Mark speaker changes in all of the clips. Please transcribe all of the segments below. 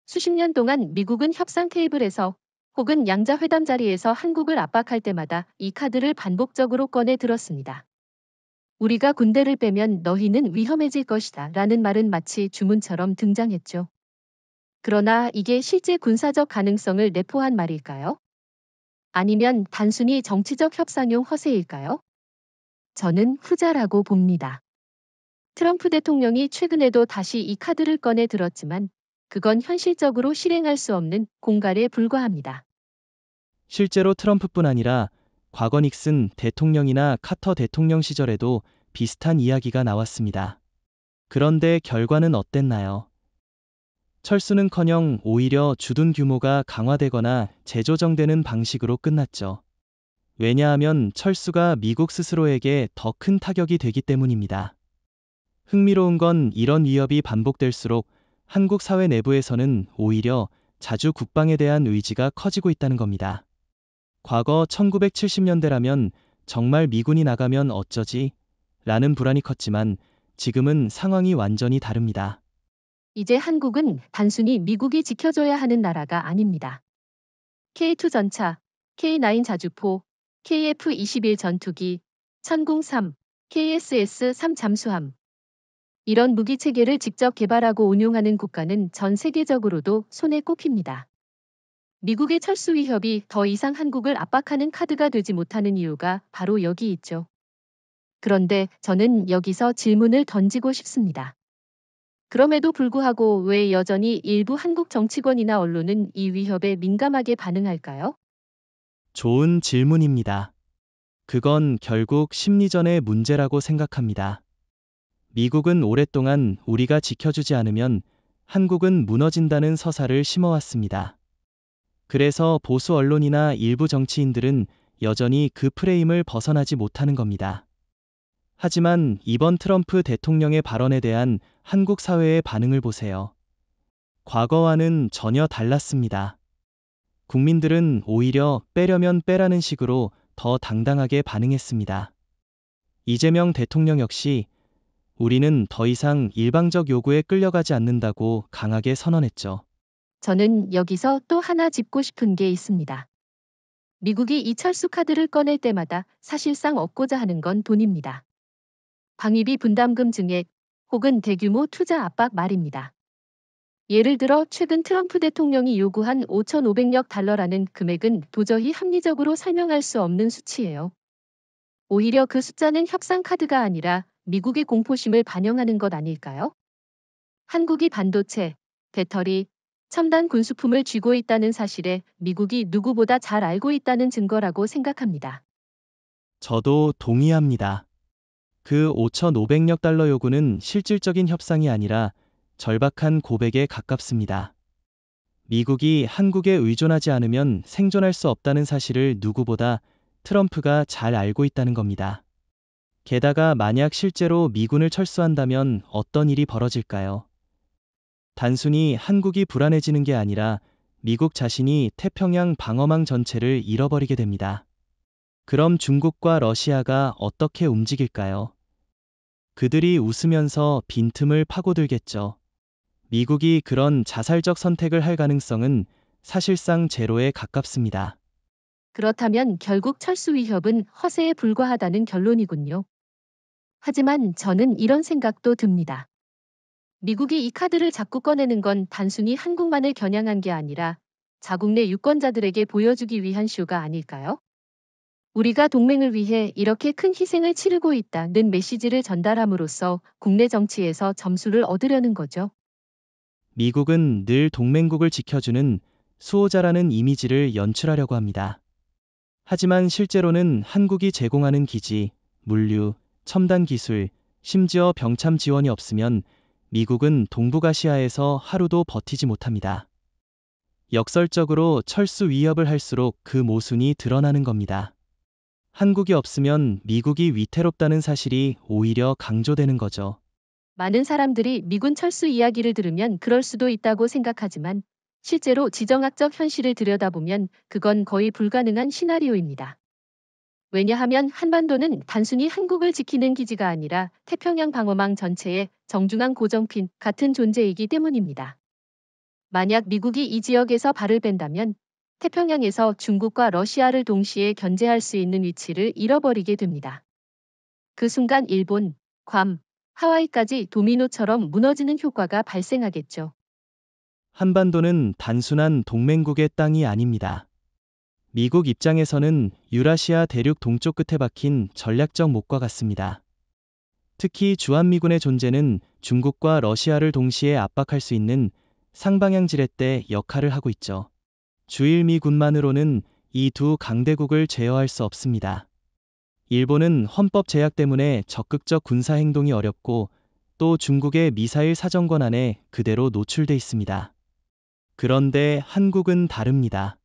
Speaker 1: 수십 년 동안 미국은 협상 테이블에서 혹은 양자회담 자리에서 한국을 압박할 때마다 이 카드를 반복적으로 꺼내 들었습니다. 우리가 군대를 빼면 너희는 위험해질 것이다 라는 말은 마치 주문처럼 등장했죠. 그러나 이게 실제 군사적 가능성을 내포한 말일까요? 아니면 단순히 정치적 협상용 허세일까요? 저는 후자라고 봅니다. 트럼프 대통령이 최근에도 다시 이 카드를 꺼내 들었지만 그건 현실적으로 실행할 수 없는 공갈에 불과합니다.
Speaker 2: 실제로 트럼프뿐 아니라 과거 닉슨 대통령이나 카터 대통령 시절에도 비슷한 이야기가 나왔습니다. 그런데 결과는 어땠나요? 철수는커녕 오히려 주둔 규모가 강화되거나 재조정되는 방식으로 끝났죠. 왜냐하면 철수가 미국 스스로에게 더 큰 타격이 되기 때문입니다. 흥미로운 건 이런 위협이 반복될수록 한국 사회 내부에서는 오히려 자주 국방에 대한 의지가 커지고 있다는 겁니다. 과거 1970년대라면 정말 미군이 나가면 어쩌지? 라는 불안이 컸지만 지금은 상황이 완전히 다릅니다.
Speaker 1: 이제 한국은 단순히 미국이 지켜줘야 하는 나라가 아닙니다. K2 전차, K9 자주포, KF-21 전투기, 천궁-3, KSS-3 잠수함. 이런 무기 체계를 직접 개발하고 운용하는 국가는 전 세계적으로도 손에 꼽힙니다. 미국의 철수 위협이 더 이상 한국을 압박하는 카드가 되지 못하는 이유가 바로 여기 있죠. 그런데 저는 여기서 질문을 던지고 싶습니다. 그럼에도 불구하고 왜 여전히 일부 한국 정치권이나 언론은 이 위협에 민감하게 반응할까요?
Speaker 2: 좋은 질문입니다. 그건 결국 심리전의 문제라고 생각합니다. 미국은 오랫동안 우리가 지켜주지 않으면 한국은 무너진다는 서사를 심어왔습니다. 그래서 보수 언론이나 일부 정치인들은 여전히 그 프레임을 벗어나지 못하는 겁니다. 하지만 이번 트럼프 대통령의 발언에 대한 한국 사회의 반응을 보세요. 과거와는 전혀 달랐습니다. 국민들은 오히려 빼려면 빼라는 식으로 더 당당하게 반응했습니다. 이재명 대통령 역시 우리는 더 이상 일방적 요구에 끌려가지 않는다고 강하게 선언했죠.
Speaker 1: 저는 여기서 또 하나 짚고 싶은 게 있습니다. 미국이 이 철수 카드를 꺼낼 때마다 사실상 얻고자 하는 건 돈입니다. 방위비 분담금 증액 혹은 대규모 투자 압박 말입니다. 예를 들어 최근 트럼프 대통령이 요구한 5,500억 달러라는 금액은 도저히 합리적으로 설명할 수 없는 수치예요. 오히려 그 숫자는 협상 카드가 아니라 미국의 공포심을 반영하는 것 아닐까요? 한국이 반도체, 배터리, 첨단 군수품을 쥐고 있다는 사실에 미국이 누구보다 잘 알고 있다는 증거라고 생각합니다.
Speaker 2: 저도 동의합니다. 그 5,500억 달러 요구는 실질적인 협상이 아니라 절박한 고백에 가깝습니다. 미국이 한국에 의존하지 않으면 생존할 수 없다는 사실을 누구보다 트럼프가 잘 알고 있다는 겁니다. 게다가 만약 실제로 미군을 철수한다면 어떤 일이 벌어질까요? 단순히 한국이 불안해지는 게 아니라 미국 자신이 태평양 방어망 전체를 잃어버리게 됩니다. 그럼 중국과 러시아가 어떻게 움직일까요? 그들이 웃으면서 빈틈을 파고들겠죠. 미국이 그런 자살적 선택을 할 가능성은 사실상 제로에 가깝습니다.
Speaker 1: 그렇다면 결국 철수 위협은 허세에 불과하다는 결론이군요. 하지만 저는 이런 생각도 듭니다. 미국이 이 카드를 자꾸 꺼내는 건 단순히 한국만을 겨냥한 게 아니라 자국 내 유권자들에게 보여주기 위한 쇼가 아닐까요? 우리가 동맹을 위해 이렇게 큰 희생을 치르고 있다는 메시지를 전달함으로써 국내 정치에서 점수를 얻으려는 거죠.
Speaker 2: 미국은 늘 동맹국을 지켜주는 수호자라는 이미지를 연출하려고 합니다. 하지만 실제로는 한국이 제공하는 기지, 물류, 첨단 기술, 심지어 병참 지원이 없으면 미국은 동북아시아에서 하루도 버티지 못합니다. 역설적으로 철수 위협을 할수록 그 모순이 드러나는 겁니다. 한국이 없으면 미국이 위태롭다는 사실이 오히려 강조되는 거죠.
Speaker 1: 많은 사람들이 미군 철수 이야기를 들으면 그럴 수도 있다고 생각하지만 실제로 지정학적 현실을 들여다보면 그건 거의 불가능한 시나리오입니다. 왜냐하면 한반도는 단순히 한국을 지키는 기지가 아니라 태평양 방어망 전체의 정중앙 고정핀 같은 존재이기 때문입니다. 만약 미국이 이 지역에서 발을 뺀다면 태평양에서 중국과 러시아를 동시에 견제할 수 있는 위치를 잃어버리게 됩니다. 그 순간 일본, 괌, 하와이까지 도미노처럼 무너지는 효과가 발생하겠죠.
Speaker 2: 한반도는 단순한 동맹국의 땅이 아닙니다. 미국 입장에서는 유라시아 대륙 동쪽 끝에 박힌 전략적 목과 같습니다. 특히 주한미군의 존재는 중국과 러시아를 동시에 압박할 수 있는 상방향 지렛대 역할을 하고 있죠. 주일미 군만으로는 이 두 강대국을 제어할 수 없습니다. 일본은 헌법 제약 때문에 적극적 군사 행동이 어렵고 또 중국의 미사일 사정권 안에 그대로 노출돼 있습니다. 그런데 한국은 다릅니다.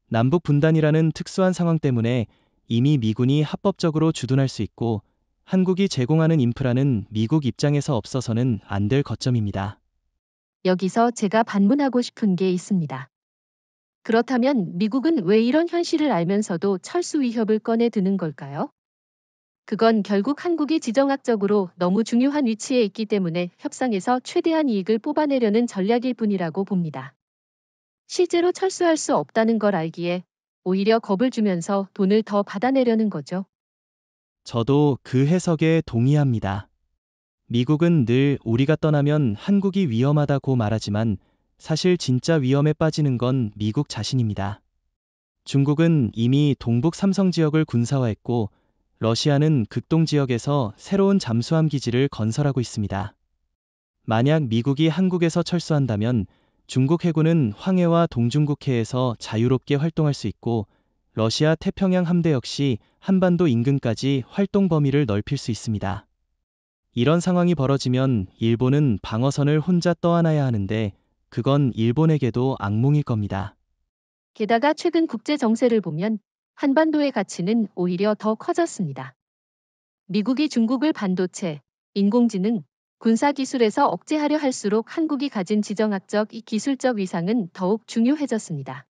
Speaker 2: 남북 분단이라는 특수한 상황 때문에 이미 미군이 합법적으로 주둔할 수 있고 한국이 제공하는 인프라는 미국 입장에서 없어서는 안 될 거점입니다.
Speaker 1: 여기서 제가 반문하고 싶은 게 있습니다. 그렇다면 미국은 왜 이런 현실을 알면서도 철수 위협을 꺼내 드는 걸까요? 그건 결국 한국이 지정학적으로 너무 중요한 위치에 있기 때문에 협상에서 최대한 이익을 뽑아내려는 전략일 뿐이라고 봅니다. 실제로 철수할 수 없다는 걸 알기에 오히려 겁을 주면서 돈을 더 받아내려는 거죠.
Speaker 2: 저도 그 해석에 동의합니다. 미국은 늘 우리가 떠나면 한국이 위험하다고 말하지만 사실 진짜 위험에 빠지는 건 미국 자신입니다. 중국은 이미 동북 삼성 지역을 군사화했고 러시아는 극동 지역에서 새로운 잠수함 기지를 건설하고 있습니다. 만약 미국이 한국에서 철수한다면 중국 해군은 황해와 동중국해에서 자유롭게 활동할 수 있고 러시아 태평양 함대 역시 한반도 인근까지 활동 범위를 넓힐 수 있습니다. 이런 상황이 벌어지면 일본은 방어선을 혼자 떠안아야 하는데 그건 일본에게도 악몽일 겁니다.
Speaker 1: 게다가 최근 국제 정세를 보면 한반도의 가치는 오히려 더 커졌습니다. 미국이 중국을 반도체, 인공지능, 군사기술에서 억제하려 할수록 한국이 가진 지정학적, 기술적 위상은 더욱 중요해졌습니다.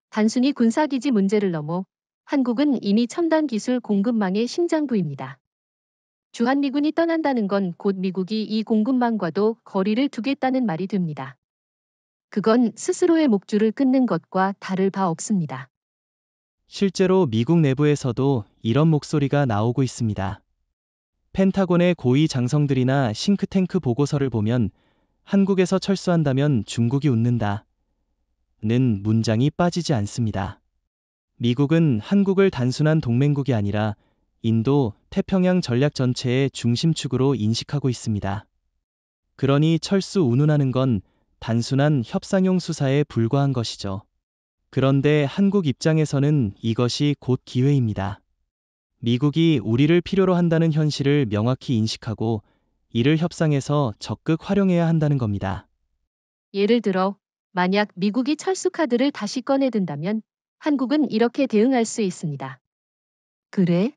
Speaker 1: 단순히 군사기지 문제를 넘어 한국은 이미 첨단 기술 공급망의 심장부입니다. 주한미군이 떠난다는 건 곧 미국이 이 공급망과도 거리를 두겠다는 말이 됩니다. 그건 스스로의 목줄을 끊는 것과 다를 바 없습니다.
Speaker 2: 실제로 미국 내부에서도 이런 목소리가 나오고 있습니다. 펜타곤의 고위 장성들이나 싱크탱크 보고서를 보면 한국에서 철수한다면 중국이 웃는다. 는 문장이 빠지지 않습니다. 미국은 한국을 단순한 동맹국이 아니라 인도, 태평양 전략 전체의 중심축으로 인식하고 있습니다. 그러니 철수 운운하는 건 단순한 협상용 수사에 불과한 것이죠. 그런데 한국 입장에서는 이것이 곧 기회입니다. 미국이 우리를 필요로 한다는 현실을 명확히 인식하고 이를 협상에서 적극 활용해야 한다는 겁니다.
Speaker 1: 예를 들어, 만약 미국이 철수 카드를 다시 꺼내든다면 한국은 이렇게 대응할 수 있습니다. 그래?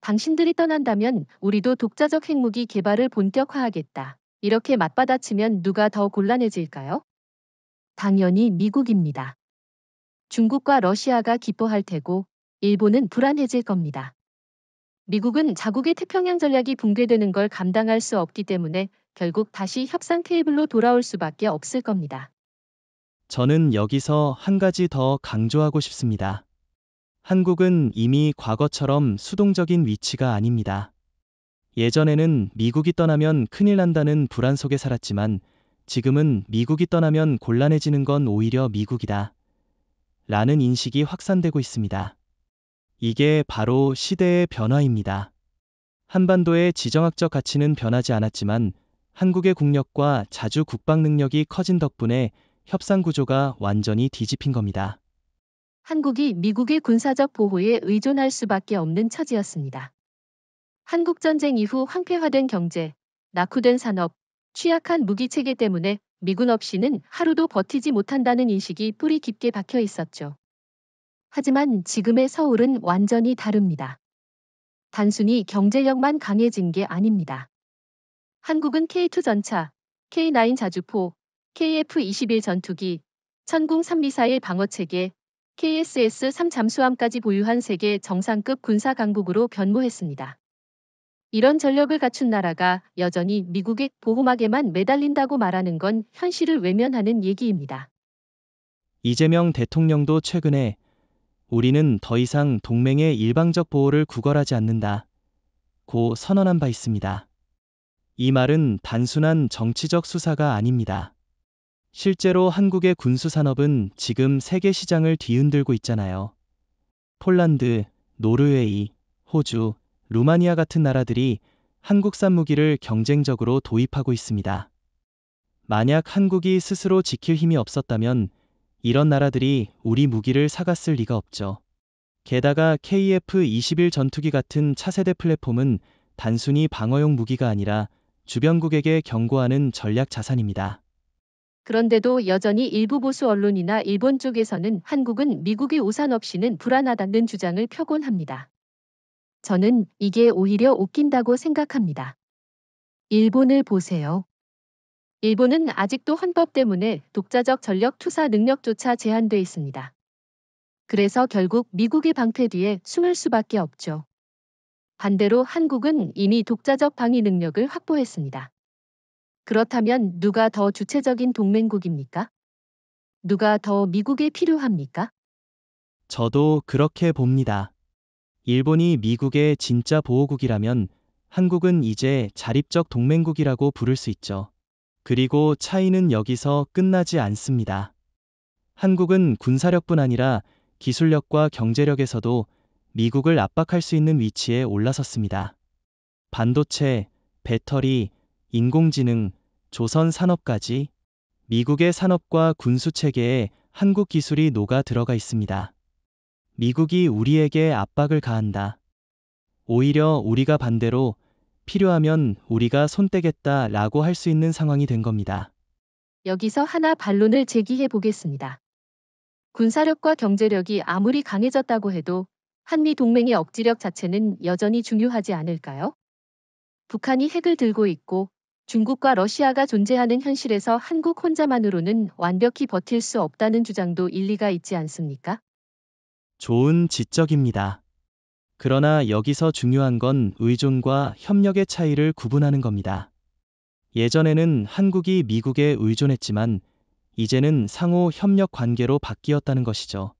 Speaker 1: 당신들이 떠난다면 우리도 독자적 핵무기 개발을 본격화하겠다. 이렇게 맞받아치면 누가 더 곤란해질까요? 당연히 미국입니다. 중국과 러시아가 기뻐할 테고 일본은 불안해질 겁니다. 미국은 자국의 태평양 전략이 붕괴되는 걸 감당할 수 없기 때문에 결국 다시 협상 테이블로 돌아올 수밖에 없을 겁니다.
Speaker 2: 저는 여기서 한 가지 더 강조하고 싶습니다. 한국은 이미 과거처럼 수동적인 위치가 아닙니다. 예전에는 미국이 떠나면 큰일 난다는 불안 속에 살았지만 지금은 미국이 떠나면 곤란해지는 건 오히려 미국이다. 라는 인식이 확산되고 있습니다. 이게 바로 시대의 변화입니다. 한반도의 지정학적 가치는 변하지 않았지만 한국의 국력과 자주 국방 능력이 커진 덕분에 협상 구조가 완전히 뒤집힌 겁니다.
Speaker 1: 한국이 미국의 군사적 보호에 의존할 수밖에 없는 처지였습니다. 한국전쟁 이후 황폐화된 경제, 낙후된 산업, 취약한 무기체계 때문에 미군 없이는 하루도 버티지 못한다는 인식이 뿌리 깊게 박혀 있었죠. 하지만 지금의 서울은 완전히 다릅니다. 단순히 경제력만 강해진 게 아닙니다. 한국은 K2 전차, K9 자주포, KF-21 전투기, 천궁 3미사일 방어체계, KSS-3 잠수함까지 보유한 세계 정상급 군사 강국으로 변모했습니다. 이런 전력을 갖춘 나라가 여전히 미국의 보호막에만 매달린다고 말하는 건 현실을 외면하는 얘기입니다.
Speaker 2: 이재명 대통령도 최근에 우리는 더 이상 동맹의 일방적 보호를 구걸하지 않는다 고 선언한 바 있습니다. 이 말은 단순한 정치적 수사가 아닙니다. 실제로 한국의 군수산업은 지금 세계 시장을 뒤흔들고 있잖아요. 폴란드, 노르웨이, 호주, 루마니아 같은 나라들이 한국산 무기를 경쟁적으로 도입하고 있습니다. 만약 한국이 스스로 지킬 힘이 없었다면 이런 나라들이 우리 무기를 사갔을 리가 없죠. 게다가 KF-21 전투기 같은 차세대 플랫폼은 단순히 방어용 무기가 아니라 주변국에게 경고하는 전략 자산입니다.
Speaker 1: 그런데도 여전히 일부 보수 언론이나 일본 쪽에서는 한국은 미국의 우산 없이는 불안하다는 주장을 펴곤합니다. 저는 이게 오히려 웃긴다고 생각합니다. 일본을 보세요. 일본은 아직도 헌법 때문에 독자적 전력 투사 능력조차 제한돼 있습니다. 그래서 결국 미국의 방패 뒤에 숨을 수밖에 없죠. 반대로 한국은 이미 독자적 방위 능력을 확보했습니다. 그렇다면 누가 더 주체적인 동맹국입니까? 누가 더 미국에 필요합니까?
Speaker 2: 저도 그렇게 봅니다. 일본이 미국의 진짜 보호국이라면 한국은 이제 자립적 동맹국이라고 부를 수 있죠. 그리고 차이는 여기서 끝나지 않습니다. 한국은 군사력뿐 아니라 기술력과 경제력에서도 미국을 압박할 수 있는 위치에 올라섰습니다. 반도체, 배터리, 인공지능, 조선 산업까지 미국의 산업과 군수 체계에 한국 기술이 녹아 들어가 있습니다. 미국이 우리에게 압박을 가한다. 오히려 우리가 반대로 필요하면 우리가 손떼겠다 라고 할 수 있는 상황이 된 겁니다.
Speaker 1: 여기서 하나 반론을 제기해 보겠습니다. 군사력과 경제력이 아무리 강해졌다고 해도 한미 동맹의 억지력 자체는 여전히 중요하지 않을까요? 북한이 핵을 들고 있고 중국과 러시아가 존재하는 현실에서 한국 혼자만으로는 완벽히 버틸 수 없다는 주장도 일리가 있지 않습니까?
Speaker 2: 좋은 지적입니다. 그러나 여기서 중요한 건 의존과 협력의 차이를 구분하는 겁니다. 예전에는 한국이 미국에 의존했지만 이제는 상호 협력 관계로 바뀌었다는 것이죠.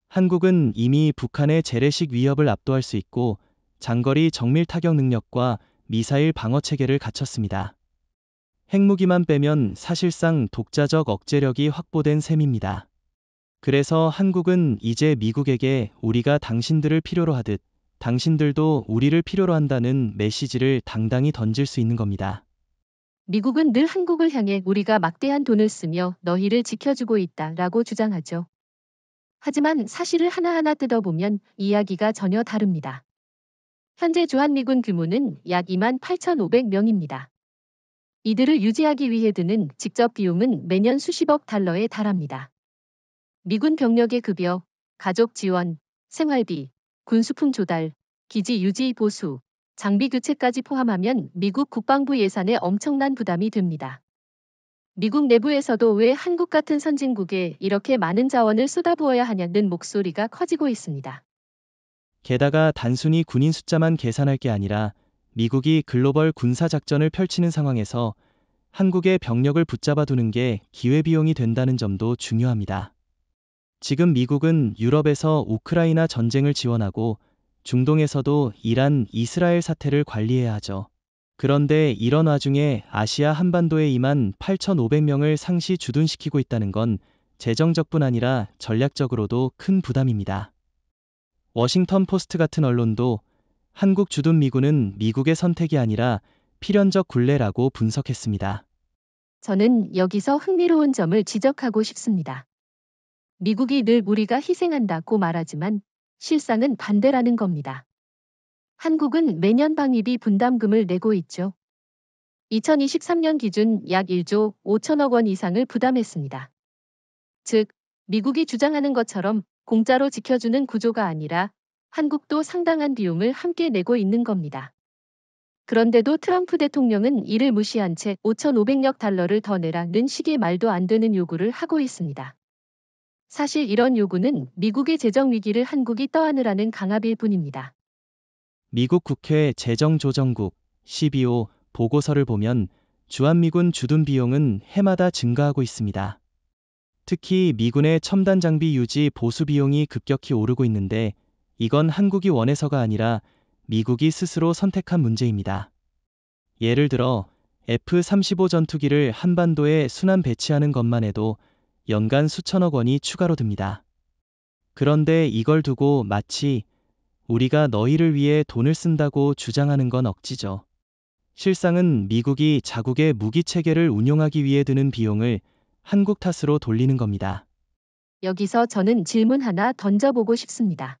Speaker 2: 한국은 이미 북한의 재래식 위협을 압도할 수 있고 장거리 정밀 타격 능력과 미사일 방어 체계를 갖췄습니다. 핵무기만 빼면 사실상 독자적 억제력이 확보된 셈입니다. 그래서 한국은 이제 미국에게 우리가 당신들을 필요로 하듯 당신들도 우리를 필요로 한다는 메시지를 당당히 던질 수 있는 겁니다.
Speaker 1: 미국은 늘 한국을 향해 우리가 막대한 돈을 쓰며 너희를 지켜주고 있다라고 주장하죠. 하지만 사실을 하나하나 뜯어보면 이야기가 전혀 다릅니다. 현재 주한미군 규모는 약 28,500명입니다. 이들을 유지하기 위해 드는 직접 비용은 매년 수십억 달러에 달합니다. 미군 병력의 급여, 가족 지원, 생활비, 군수품 조달, 기지 유지 보수, 장비 교체까지 포함하면 미국 국방부 예산에 엄청난 부담이 됩니다. 미국 내부에서도 왜 한국 같은 선진국에 이렇게 많은 자원을 쏟아부어야 하냐는 목소리가 커지고 있습니다.
Speaker 2: 게다가 단순히 군인 숫자만 계산할 게 아니라 미국이 글로벌 군사작전을 펼치는 상황에서 한국의 병력을 붙잡아 두는 게 기회비용이 된다는 점도 중요합니다. 지금 미국은 유럽에서 우크라이나 전쟁을 지원하고 중동에서도 이란, 이스라엘 사태를 관리해야 하죠. 그런데 이런 와중에 아시아 한반도에 28,500명을 상시 주둔시키고 있다는 건 재정적뿐 아니라 전략적으로도 큰 부담입니다. 워싱턴 포스트 같은 언론도 한국 주둔 미군은 미국의 선택이 아니라 필연적 굴레라고 분석했습니다.
Speaker 1: 저는 여기서 흥미로운 점을 지적하고 싶습니다. 미국이 늘 우리가 희생한다고 말하지만 실상은 반대라는 겁니다. 한국은 매년 방위비 분담금을 내고 있죠. 2023년 기준 약 1조 5천억 원 이상을 부담했습니다. 즉, 미국이 주장하는 것처럼 공짜로 지켜주는 구조가 아니라 한국도 상당한 비용을 함께 내고 있는 겁니다. 그런데도 트럼프 대통령은 이를 무시한 채 5,500억 달러를 더 내라는 식의 말도 안 되는 요구를 하고 있습니다. 사실 이런 요구는 미국의 재정 위기를 한국이 떠안으라는 강압일 뿐입니다.
Speaker 2: 미국 국회 재정조정국 CBO 보고서를 보면 주한미군 주둔 비용은 해마다 증가하고 있습니다. 특히 미군의 첨단 장비 유지 보수 비용이 급격히 오르고 있는데 이건 한국이 원해서가 아니라 미국이 스스로 선택한 문제입니다. 예를 들어 F-35 전투기를 한반도에 순환 배치하는 것만 해도 연간 수천억 원이 추가로 듭니다. 그런데 이걸 두고 마치 우리가 너희를 위해 돈을 쓴다고 주장하는 건 억지죠. 실상은 미국이 자국의 무기 체계를 운용하기 위해 드는 비용을 한국 탓으로 돌리는 겁니다.
Speaker 1: 여기서 저는 질문 하나 던져보고 싶습니다.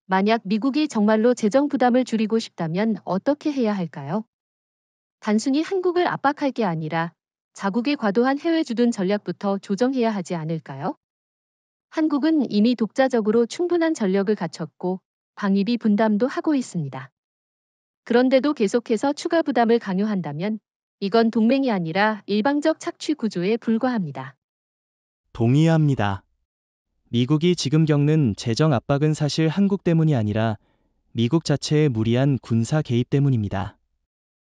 Speaker 1: 만약 미국이 정말로 재정 부담을 줄이고 싶다면 어떻게 해야 할까요? 단순히 한국을 압박할 게 아니라 자국의 과도한 해외 주둔 전략부터 조정해야 하지 않을까요? 한국은 이미 독자적으로 충분한 전력을 갖췄고 방위비 분담도 하고 있습니다. 그런데도 계속해서 추가 부담을 강요한다면 이건 동맹이 아니라 일방적 착취 구조에 불과합니다.
Speaker 2: 동의합니다. 미국이 지금 겪는 재정 압박은 사실 한국 때문이 아니라 미국 자체의 무리한 군사 개입 때문입니다.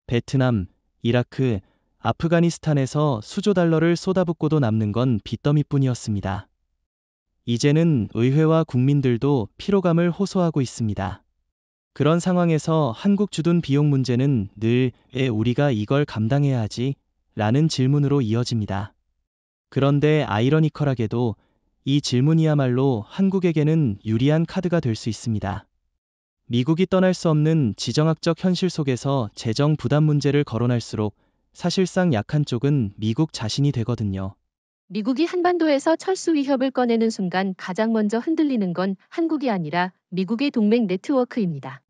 Speaker 2: 베트남, 이라크, 아프가니스탄에서 수조 달러를 쏟아붓고도 남는 건 빚더미뿐이었습니다. 이제는 의회와 국민들도 피로감을 호소하고 있습니다. 그런 상황에서 한국 주둔 비용 문제는 늘 왜 우리가 이걸 감당해야 하지? 라는 질문으로 이어집니다. 그런데 아이러니컬하게도 이 질문이야말로 한국에게는 유리한 카드가 될 수 있습니다. 미국이 떠날 수 없는 지정학적 현실 속에서 재정 부담 문제를 거론할수록 사실상 약한 쪽은 미국 자신이 되거든요.
Speaker 1: 미국이 한반도에서 철수 위협을 꺼내는 순간 가장 먼저 흔들리는 건 한국이 아니라 미국의 동맹 네트워크입니다.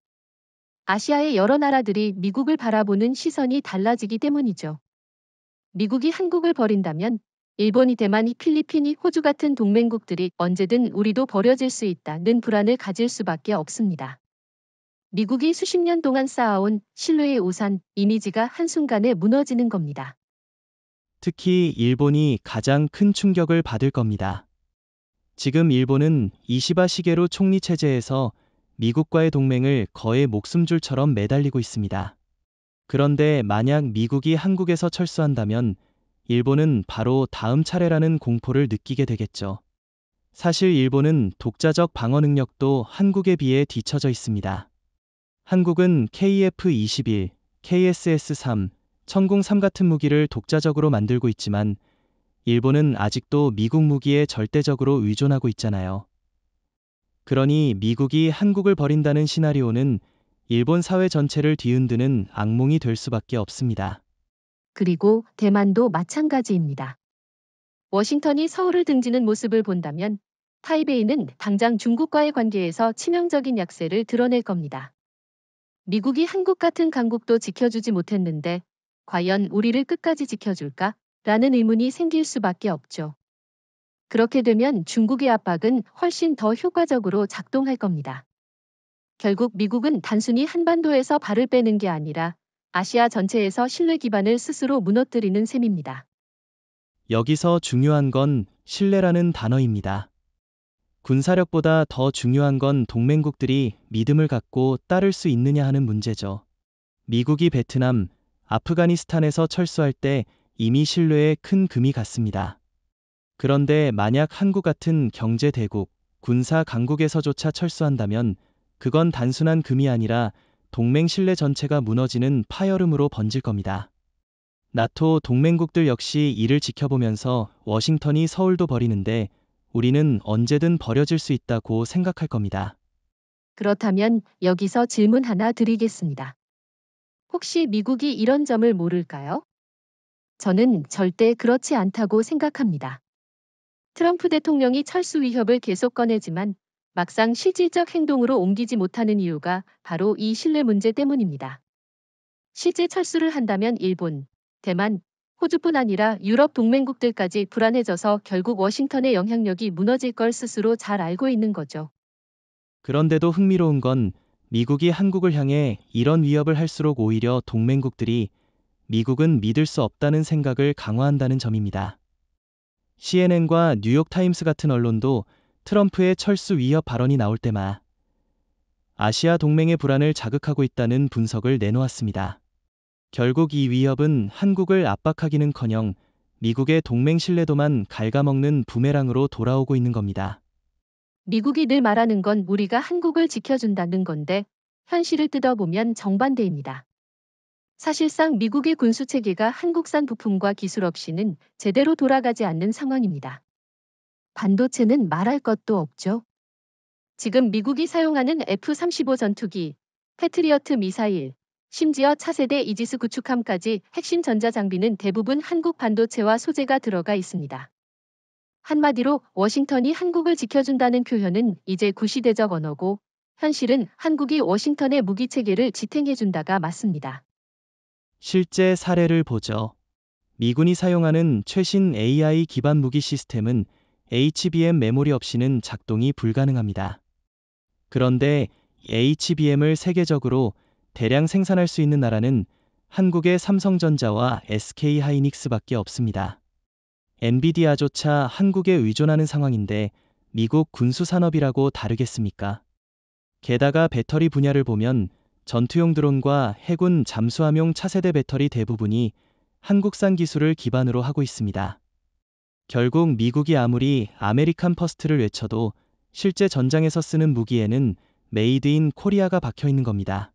Speaker 1: 아시아의 여러 나라들이 미국을 바라보는 시선이 달라지기 때문이죠. 미국이 한국을 버린다면 일본이 대만이 필리핀이 호주 같은 동맹국들이 언제든 우리도 버려질 수 있다는 불안을 가질 수밖에 없습니다. 미국이 수십 년 동안 쌓아온 신뢰의 우산, 이미지가 한순간에 무너지는 겁니다.
Speaker 2: 특히 일본이 가장 큰 충격을 받을 겁니다. 지금 일본은 이시바 시게루 총리 체제에서 미국과의 동맹을 거의 목숨줄처럼 매달리고 있습니다. 그런데 만약 미국이 한국에서 철수한다면 일본은 바로 다음 차례라는 공포를 느끼게 되겠죠. 사실 일본은 독자적 방어 능력도 한국에 비해 뒤처져 있습니다. 한국은 KF-21, KSS-3, 천궁-3 같은 무기를 독자적으로 만들고 있지만 일본은 아직도 미국 무기에 절대적으로 의존하고 있잖아요. 그러니 미국이 한국을 버린다는 시나리오는 일본 사회 전체를 뒤흔드는 악몽이 될 수밖에 없습니다.
Speaker 1: 그리고 대만도 마찬가지입니다. 워싱턴이 서울을 등지는 모습을 본다면 타이베이는 당장 중국과의 관계에서 치명적인 약세를 드러낼 겁니다. 미국이 한국 같은 강국도 지켜주지 못했는데 과연 우리를 끝까지 지켜줄까? 라는 의문이 생길 수밖에 없죠. 그렇게 되면 중국의 압박은 훨씬 더 효과적으로 작동할 겁니다. 결국 미국은 단순히 한반도에서 발을 빼는 게 아니라 아시아 전체에서 신뢰 기반을 스스로 무너뜨리는 셈입니다.
Speaker 2: 여기서 중요한 건 신뢰라는 단어입니다. 군사력보다 더 중요한 건 동맹국들이 믿음을 갖고 따를 수 있느냐 하는 문제죠. 미국이 베트남, 아프가니스탄에서 철수할 때 이미 신뢰에 큰 금이 갔습니다. 그런데 만약 한국 같은 경제 대국, 군사 강국에서조차 철수한다면 그건 단순한 금이 아니라 동맹 신뢰 전체가 무너지는 파열음으로 번질 겁니다. 나토 동맹국들 역시 이를 지켜보면서 워싱턴이 서울도 버리는데 우리는 언제든 버려질 수 있다고 생각할 겁니다.
Speaker 1: 그렇다면 여기서 질문 하나 드리겠습니다. 혹시 미국이 이런 점을 모를까요? 저는 절대 그렇지 않다고 생각합니다. 트럼프 대통령이 철수 위협을 계속 꺼내지만 막상 실질적 행동으로 옮기지 못하는 이유가 바로 이 신뢰 문제 때문입니다. 실제 철수를 한다면 일본, 대만, 호주뿐 아니라 유럽 동맹국들까지 불안해져서 결국 워싱턴의 영향력이 무너질 걸 스스로 잘 알고 있는 거죠.
Speaker 2: 그런데도 흥미로운 건 미국이 한국을 향해 이런 위협을 할수록 오히려 동맹국들이 미국은 믿을 수 없다는 생각을 강화한다는 점입니다. CNN과 뉴욕타임스 같은 언론도 트럼프의 철수 위협 발언이 나올 때마다 아시아 동맹의 불안을 자극하고 있다는 분석을 내놓았습니다. 결국 이 위협은 한국을 압박하기는커녕 미국의 동맹 신뢰도만 갉아먹는 부메랑으로 돌아오고 있는 겁니다.
Speaker 1: 미국이 늘 말하는 건 우리가 한국을 지켜준다는 건데 현실을 뜯어보면 정반대입니다. 사실상 미국의 군수체계가 한국산 부품과 기술 없이는 제대로 돌아가지 않는 상황입니다. 반도체는 말할 것도 없죠. 지금 미국이 사용하는 F-35 전투기, 패트리어트 미사일, 심지어 차세대 이지스 구축함까지 핵심 전자장비는 대부분 한국 반도체와 소재가 들어가 있습니다. 한마디로 워싱턴이 한국을 지켜준다는 표현은 이제 구시대적 언어고 현실은 한국이 워싱턴의 무기체계를 지탱해준다가 맞습니다.
Speaker 2: 실제 사례를 보죠. 미군이 사용하는 최신 AI 기반 무기 시스템은 HBM 메모리 없이는 작동이 불가능합니다. 그런데 HBM을 세계적으로 대량 생산할 수 있는 나라는 한국의 삼성전자와 SK하이닉스밖에 없습니다. 엔비디아조차 한국에 의존하는 상황인데 미국 군수산업이라고 다르겠습니까? 게다가 배터리 분야를 보면 전투용 드론과 해군 잠수함용 차세대 배터리 대부분이 한국산 기술을 기반으로 하고 있습니다. 결국 미국이 아무리 아메리칸 퍼스트를 외쳐도 실제 전장에서 쓰는 무기에는 메이드 인 코리아가 박혀 있는 겁니다.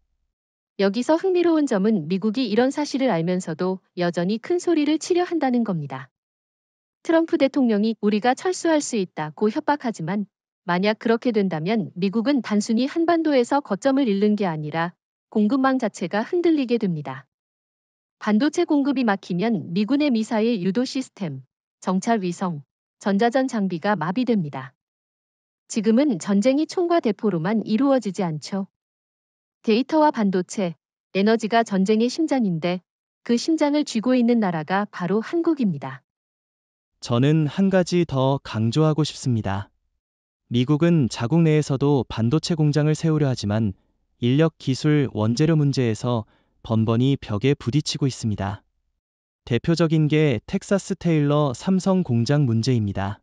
Speaker 1: 여기서 흥미로운 점은 미국이 이런 사실을 알면서도 여전히 큰 소리를 치려 한다는 겁니다. 트럼프 대통령이 우리가 철수할 수 있다고 협박하지만 만약 그렇게 된다면 미국은 단순히 한반도에서 거점을 잃는 게 아니라 공급망 자체가 흔들리게 됩니다. 반도체 공급이 막히면 미군의 미사일 유도 시스템, 정찰 위성, 전자전 장비가 마비됩니다. 지금은 전쟁이 총과 대포로만 이루어지지 않죠. 데이터와 반도체, 에너지가 전쟁의 심장인데 그 심장을 쥐고 있는 나라가 바로 한국입니다.
Speaker 2: 저는 한 가지 더 강조하고 싶습니다. 미국은 자국 내에서도 반도체 공장을 세우려 하지만 인력, 기술, 원재료 문제에서 번번이 벽에 부딪히고 있습니다. 대표적인 게 텍사스 테일러 삼성 공장 문제입니다.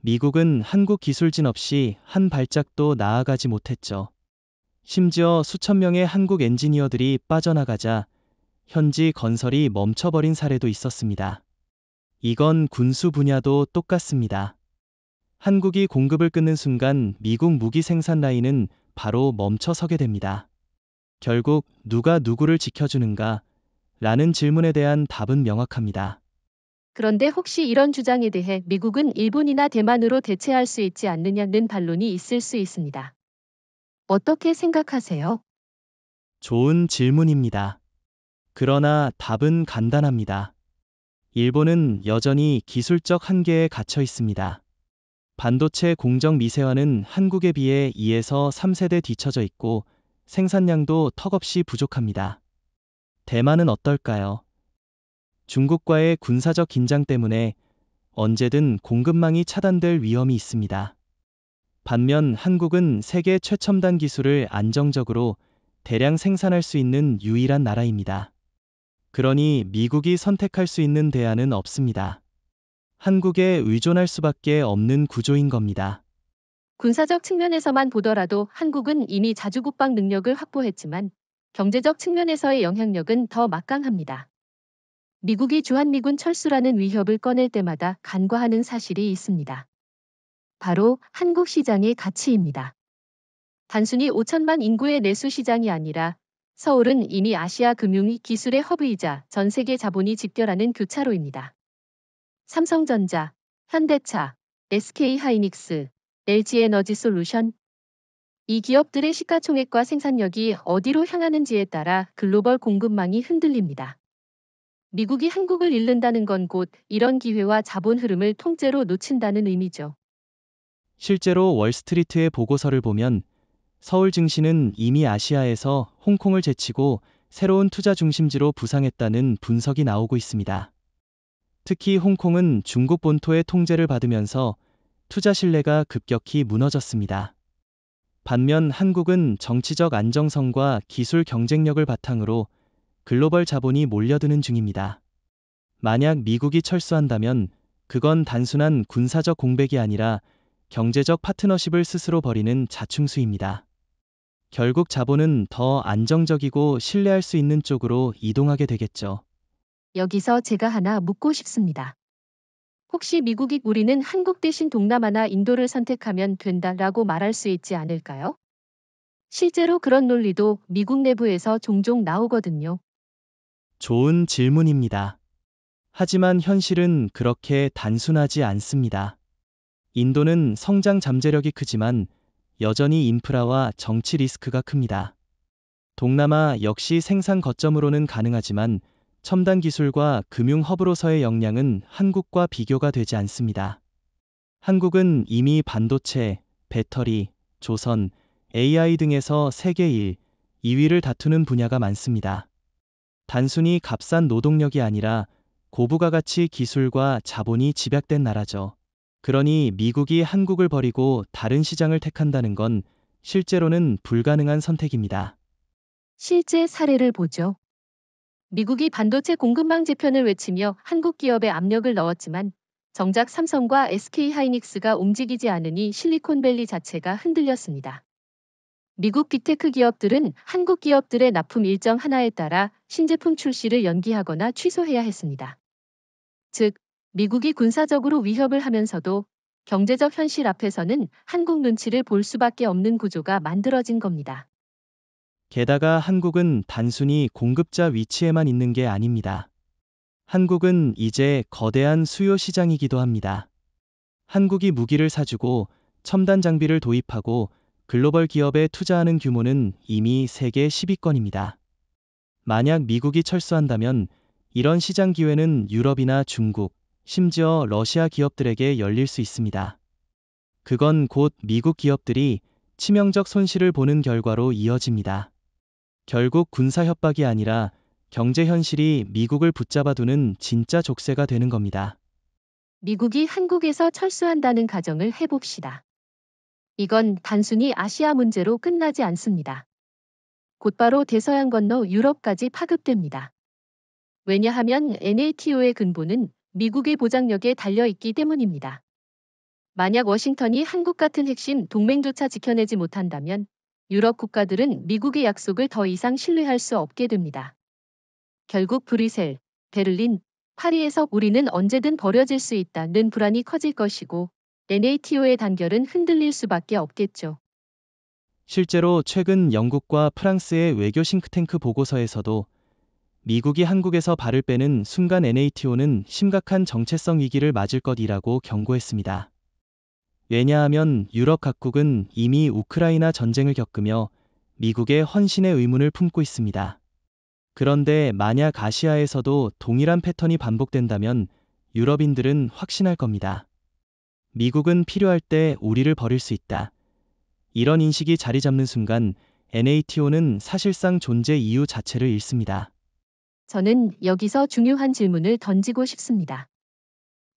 Speaker 2: 미국은 한국 기술진 없이 한 발짝도 나아가지 못했죠. 심지어 수천 명의 한국 엔지니어들이 빠져나가자 현지 건설이 멈춰버린 사례도 있었습니다. 이건 군수 분야도 똑같습니다. 한국이 공급을 끊는 순간 미국 무기 생산 라인은 바로 멈춰서게 됩니다. 결국 누가 누구를 지켜주는가? 라는 질문에 대한 답은 명확합니다.
Speaker 1: 그런데 혹시 이런 주장에 대해 미국은 일본이나 대만으로 대체할 수 있지 않느냐는 반론이 있을 수 있습니다. 어떻게 생각하세요?
Speaker 2: 좋은 질문입니다. 그러나 답은 간단합니다. 일본은 여전히 기술적 한계에 갇혀 있습니다. 반도체 공정 미세화는 한국에 비해 2에서 3세대 뒤처져 있고 생산량도 턱없이 부족합니다. 대만은 어떨까요? 중국과의 군사적 긴장 때문에 언제든 공급망이 차단될 위험이 있습니다. 반면 한국은 세계 최첨단 기술을 안정적으로 대량 생산할 수 있는 유일한 나라입니다. 그러니 미국이 선택할 수 있는 대안은 없습니다. 한국에 의존할 수밖에 없는 구조인 겁니다.
Speaker 1: 군사적 측면에서만 보더라도 한국은 이미 자주국방 능력을 확보했지만 경제적 측면에서의 영향력은 더 막강합니다. 미국이 주한미군 철수라는 위협을 꺼낼 때마다 간과하는 사실이 있습니다. 바로 한국 시장의 가치입니다. 단순히 5천만 인구의 내수 시장이 아니라 서울은 이미 아시아 금융 기술의 허브이자 전 세계 자본이 집결하는 교차로입니다. 삼성전자, 현대차, SK하이닉스, LG에너지솔루션. 이 기업들의 시가총액과 생산력이 어디로 향하는지에 따라 글로벌 공급망이 흔들립니다. 미국이 한국을 잃는다는 건 곧 이런 기회와 자본 흐름을 통째로 놓친다는 의미죠.
Speaker 2: 실제로 월스트리트의 보고서를 보면 서울 증시는 이미 아시아에서 홍콩을 제치고 새로운 투자 중심지로 부상했다는 분석이 나오고 있습니다. 특히 홍콩은 중국 본토의 통제를 받으면서 투자 신뢰가 급격히 무너졌습니다. 반면 한국은 정치적 안정성과 기술 경쟁력을 바탕으로 글로벌 자본이 몰려드는 중입니다. 만약 미국이 철수한다면 그건 단순한 군사적 공백이 아니라 경제적 파트너십을 스스로 벌이는 자충수입니다. 결국 자본은 더 안정적이고 신뢰할 수 있는 쪽으로 이동하게 되겠죠.
Speaker 1: 여기서 제가 하나 묻고 싶습니다. 혹시 미국이 우리는 한국 대신 동남아나 인도를 선택하면 된다라고 말할 수 있지 않을까요? 실제로 그런 논리도 미국 내부에서 종종 나오거든요.
Speaker 2: 좋은 질문입니다. 하지만 현실은 그렇게 단순하지 않습니다. 인도는 성장 잠재력이 크지만 여전히 인프라와 정치 리스크가 큽니다. 동남아 역시 생산 거점으로는 가능하지만 첨단 기술과 금융 허브로서의 역량은 한국과 비교가 되지 않습니다. 한국은 이미 반도체, 배터리, 조선, AI 등에서 세계 1, 2위를 다투는 분야가 많습니다. 단순히 값싼 노동력이 아니라 고부가가치 기술과 자본이 집약된 나라죠. 그러니 미국이 한국을 버리고 다른 시장을 택한다는 건 실제로는 불가능한 선택입니다.
Speaker 1: 실제 사례를 보죠. 미국이 반도체 공급망 재편을 외치며 한국 기업에 압력을 넣었지만 정작 삼성과 SK하이닉스가 움직이지 않으니 실리콘밸리 자체가 흔들렸습니다. 미국 빅테크 기업들은 한국 기업들의 납품 일정 하나에 따라 신제품 출시를 연기하거나 취소해야 했습니다. 즉, 미국이 군사적으로 위협을 하면서도 경제적 현실 앞에서는 한국 눈치를 볼 수밖에 없는 구조가 만들어진 겁니다.
Speaker 2: 게다가 한국은 단순히 공급자 위치에만 있는 게 아닙니다. 한국은 이제 거대한 수요 시장이기도 합니다. 한국이 무기를 사주고 첨단 장비를 도입하고 글로벌 기업에 투자하는 규모는 이미 세계 10위권입니다. 만약 미국이 철수한다면 이런 시장 기회는 유럽이나 중국, 심지어 러시아 기업들에게 열릴 수 있습니다. 그건 곧 미국 기업들이 치명적 손실을 보는 결과로 이어집니다. 결국 군사 협박이 아니라 경제 현실이 미국을 붙잡아두는 진짜 족쇄가 되는 겁니다.
Speaker 1: 미국이 한국에서 철수한다는 가정을 해봅시다. 이건 단순히 아시아 문제로 끝나지 않습니다. 곧바로 대서양 건너 유럽까지 파급됩니다. 왜냐하면 NATO의 근본은 미국의 보장력에 달려있기 때문입니다. 만약 워싱턴이 한국 같은 핵심 동맹조차 지켜내지 못한다면 유럽 국가들은 미국의 약속을 더 이상 신뢰할 수 없게 됩니다. 결국 브뤼셀, 베를린, 파리에서 우리는 언제든 버려질 수 있다는 불안이 커질 것이고 NATO의 단결은 흔들릴 수밖에 없겠죠.
Speaker 2: 실제로 최근 영국과 프랑스의 외교 싱크탱크 보고서에서도 미국이 한국에서 발을 빼는 순간 NATO는 심각한 정체성 위기를 맞을 것이라고 경고했습니다. 왜냐하면 유럽 각국은 이미 우크라이나 전쟁을 겪으며 미국의 헌신의 의문을 품고 있습니다. 그런데 만약 아시아에서도 동일한 패턴이 반복된다면 유럽인들은 확신할 겁니다. 미국은 필요할 때 우리를 버릴 수 있다. 이런 인식이 자리 잡는 순간 NATO는 사실상 존재 이유 자체를 잃습니다.
Speaker 1: 저는 여기서 중요한 질문을 던지고 싶습니다.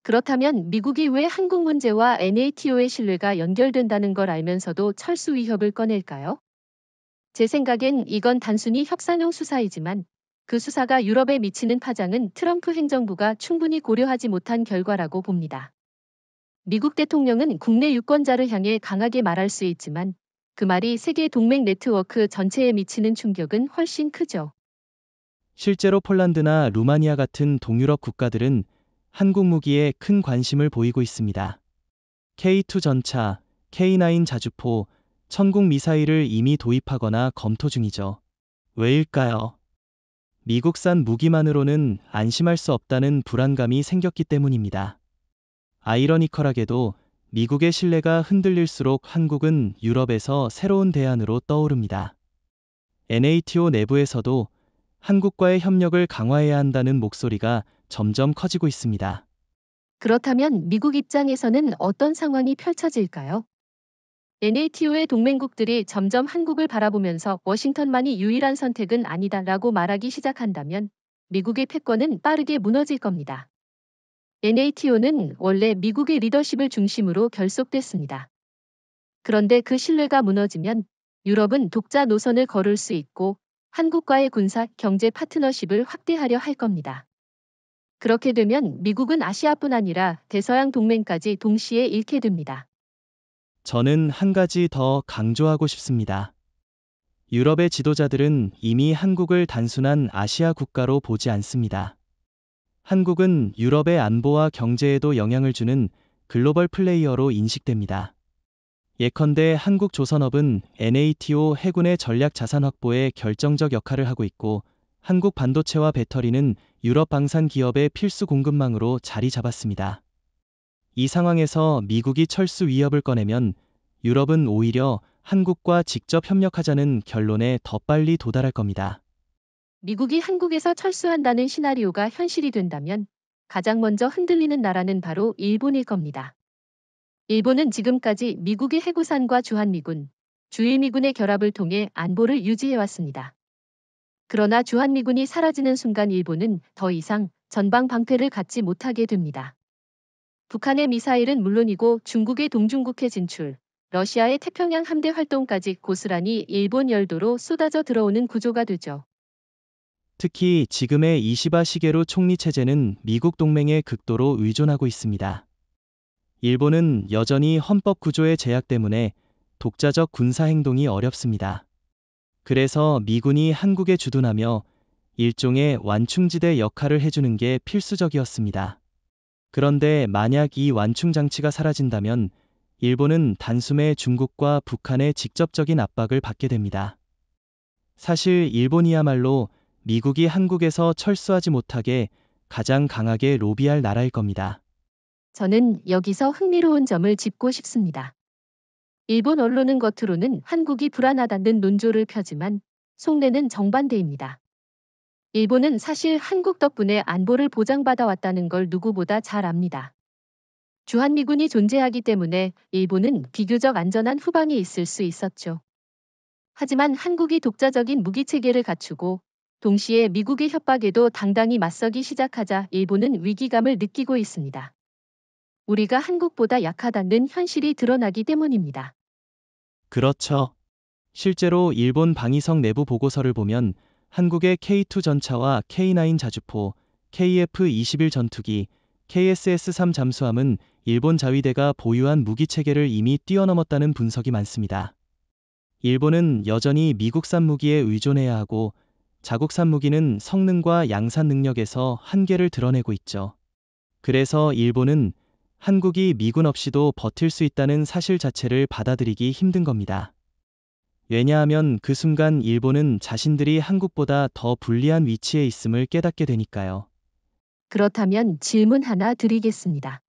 Speaker 1: 그렇다면 미국이 왜 한국 문제와 NATO의 신뢰가 연결된다는 걸 알면서도 철수 위협을 꺼낼까요? 제 생각엔 이건 단순히 협상용 수사이지만 그 수사가 유럽에 미치는 파장은 트럼프 행정부가 충분히 고려하지 못한 결과라고 봅니다. 미국 대통령은 국내 유권자를 향해 강하게 말할 수 있지만 그 말이 세계 동맹 네트워크 전체에 미치는 충격은 훨씬 크죠.
Speaker 2: 실제로 폴란드나 루마니아 같은 동유럽 국가들은 한국 무기에 큰 관심을 보이고 있습니다. K2 전차, K9 자주포, 천국 미사일을 이미 도입하거나 검토 중이죠. 왜일까요? 미국산 무기만으로는 안심할 수 없다는 불안감이 생겼기 때문입니다. 아이러니컬하게도 미국의 신뢰가 흔들릴수록 한국은 유럽에서 새로운 대안으로 떠오릅니다. NATO 내부에서도 한국과의 협력을 강화해야 한다는 목소리가 점점 커지고 있습니다.
Speaker 1: 그렇다면 미국 입장에서는 어떤 상황이 펼쳐질까요? NATO의 동맹국들이 점점 한국을 바라보면서 워싱턴만이 유일한 선택은 아니다라고 말하기 시작한다면 미국의 패권은 빠르게 무너질 겁니다. NATO는 원래 미국의 리더십을 중심으로 결속됐습니다. 그런데 그 신뢰가 무너지면 유럽은 독자 노선을 걸을 수 있고 한국과의 군사, 경제 파트너십을 확대하려 할 겁니다. 그렇게 되면 미국은 아시아뿐 아니라 대서양 동맹까지 동시에 잃게 됩니다.
Speaker 2: 저는 한 가지 더 강조하고 싶습니다. 유럽의 지도자들은 이미 한국을 단순한 아시아 국가로 보지 않습니다. 한국은 유럽의 안보와 경제에도 영향을 주는 글로벌 플레이어로 인식됩니다. 예컨대 한국조선업은 NATO 해군의 전략 자산 확보에 결정적 역할을 하고 있고, 한국 반도체와 배터리는 유럽 방산 기업의 필수 공급망으로 자리 잡았습니다. 이 상황에서 미국이 철수 위협을 꺼내면 유럽은 오히려 한국과 직접 협력하자는 결론에 더 빨리 도달할 겁니다.
Speaker 1: 미국이 한국에서 철수한다는 시나리오가 현실이 된다면 가장 먼저 흔들리는 나라는 바로 일본일 겁니다. 일본은 지금까지 미국의 해구산과 주한미군, 주일미군의 결합을 통해 안보를 유지해왔습니다. 그러나 주한미군이 사라지는 순간 일본은 더 이상 전방 방패를 갖지 못하게 됩니다. 북한의 미사일은 물론이고 중국의 동중국해 진출, 러시아의 태평양 함대 활동까지 고스란히 일본 열도로 쏟아져 들어오는 구조가 되죠.
Speaker 2: 특히 지금의 이시바 시게루 총리 체제는 미국 동맹에 극도로 의존하고 있습니다. 일본은 여전히 헌법 구조의 제약 때문에 독자적 군사 행동이 어렵습니다. 그래서 미군이 한국에 주둔하며 일종의 완충지대 역할을 해주는 게 필수적이었습니다. 그런데 만약 이 완충 장치가 사라진다면 일본은 단숨에 중국과 북한의 직접적인 압박을 받게 됩니다. 사실 일본이야말로 미국이 한국에서 철수하지 못하게 가장 강하게 로비할 나라일 겁니다.
Speaker 1: 저는 여기서 흥미로운 점을 짚고 싶습니다. 일본 언론은 겉으로는 한국이 불안하다는 논조를 펴지만 속내는 정반대입니다. 일본은 사실 한국 덕분에 안보를 보장받아 왔다는 걸 누구보다 잘 압니다. 주한미군이 존재하기 때문에 일본은 비교적 안전한 후방에 있을 수 있었죠. 하지만 한국이 독자적인 무기체계를 갖추고 동시에 미국의 협박에도 당당히 맞서기 시작하자 일본은 위기감을 느끼고 있습니다. 우리가 한국보다 약하다는 현실이 드러나기 때문입니다.
Speaker 2: 그렇죠. 실제로 일본 방위성 내부 보고서를 보면 한국의 K2 전차와 K9 자주포, KF-21 전투기, KSS-3 잠수함은 일본 자위대가 보유한 무기체계를 이미 뛰어넘었다는 분석이 많습니다. 일본은 여전히 미국산 무기에 의존해야 하고 자국산 무기는 성능과 양산 능력에서 한계를 드러내고 있죠. 그래서 일본은 한국이 미군 없이도 버틸 수 있다는 사실 자체를 받아들이기 힘든 겁니다. 왜냐하면 그 순간 일본은 자신들이 한국보다 더 불리한 위치에 있음을 깨닫게 되니까요.
Speaker 1: 그렇다면 질문 하나 드리겠습니다.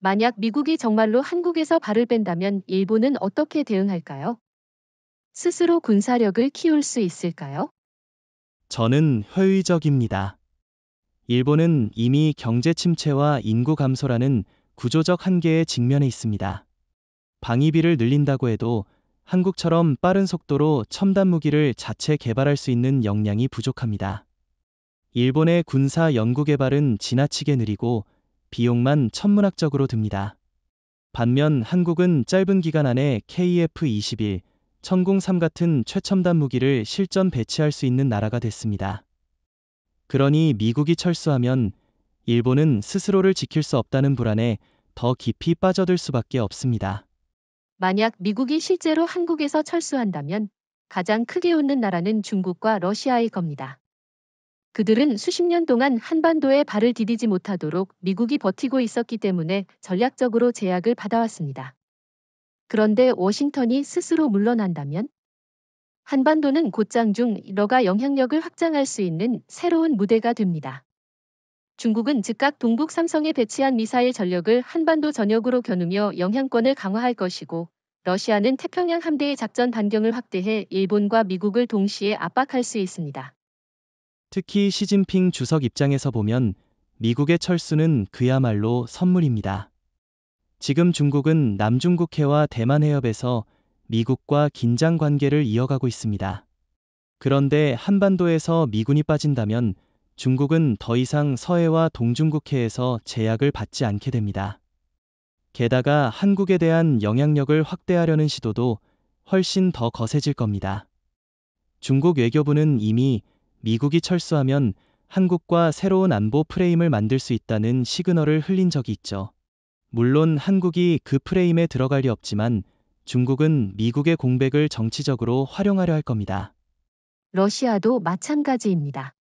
Speaker 1: 만약 미국이 정말로 한국에서 발을 뺀다면 일본은 어떻게 대응할까요? 스스로 군사력을 키울 수 있을까요?
Speaker 2: 저는 회의적입니다. 일본은 이미 경제 침체와 인구 감소라는 구조적 한계에 직면해 있습니다. 방위비를 늘린다고 해도 한국처럼 빠른 속도로 첨단 무기를 자체 개발할 수 있는 역량이 부족합니다. 일본의 군사 연구개발은 지나치게 느리고 비용만 천문학적으로 듭니다. 반면 한국은 짧은 기간 안에 KF-21, 천궁-3 같은 최첨단 무기를 실전 배치할 수 있는 나라가 됐습니다. 그러니 미국이 철수하면 일본은 스스로를 지킬 수 없다는 불안에 더 깊이 빠져들 수밖에 없습니다.
Speaker 1: 만약 미국이 실제로 한국에서 철수한다면 가장 크게 웃는 나라는 중국과 러시아일 겁니다. 그들은 수십 년 동안 한반도에 발을 디디지 못하도록 미국이 버티고 있었기 때문에 전략적으로 제약을 받아왔습니다. 그런데 워싱턴이 스스로 물러난다면 한반도는 곧장 중 러가 영향력을 확장할 수 있는 새로운 무대가 됩니다. 중국은 즉각 동북 삼성에 배치한 미사일 전력을 한반도 전역으로 겨누며 영향권을 강화할 것이고 러시아는 태평양 함대의 작전 반경을 확대해 일본과 미국을 동시에 압박할 수 있습니다.
Speaker 2: 특히 시진핑 주석 입장에서 보면 미국의 철수는 그야말로 선물입니다. 지금 중국은 남중국해와 대만 해협에서 미국과 긴장 관계를 이어가고 있습니다. 그런데 한반도에서 미군이 빠진다면 중국은 더 이상 서해와 동중국해에서 제약을 받지 않게 됩니다. 게다가 한국에 대한 영향력을 확대하려는 시도도 훨씬 더 거세질 겁니다. 중국 외교부는 이미 미국이 철수하면 한국과 새로운 안보 프레임을 만들 수 있다는 시그널을 흘린 적이 있죠. 물론 한국이 그 프레임에 들어갈 리 없지만 중국은 미국의 공백을 정치적으로 활용하려 할 겁니다.
Speaker 1: 러시아도 마찬가지입니다.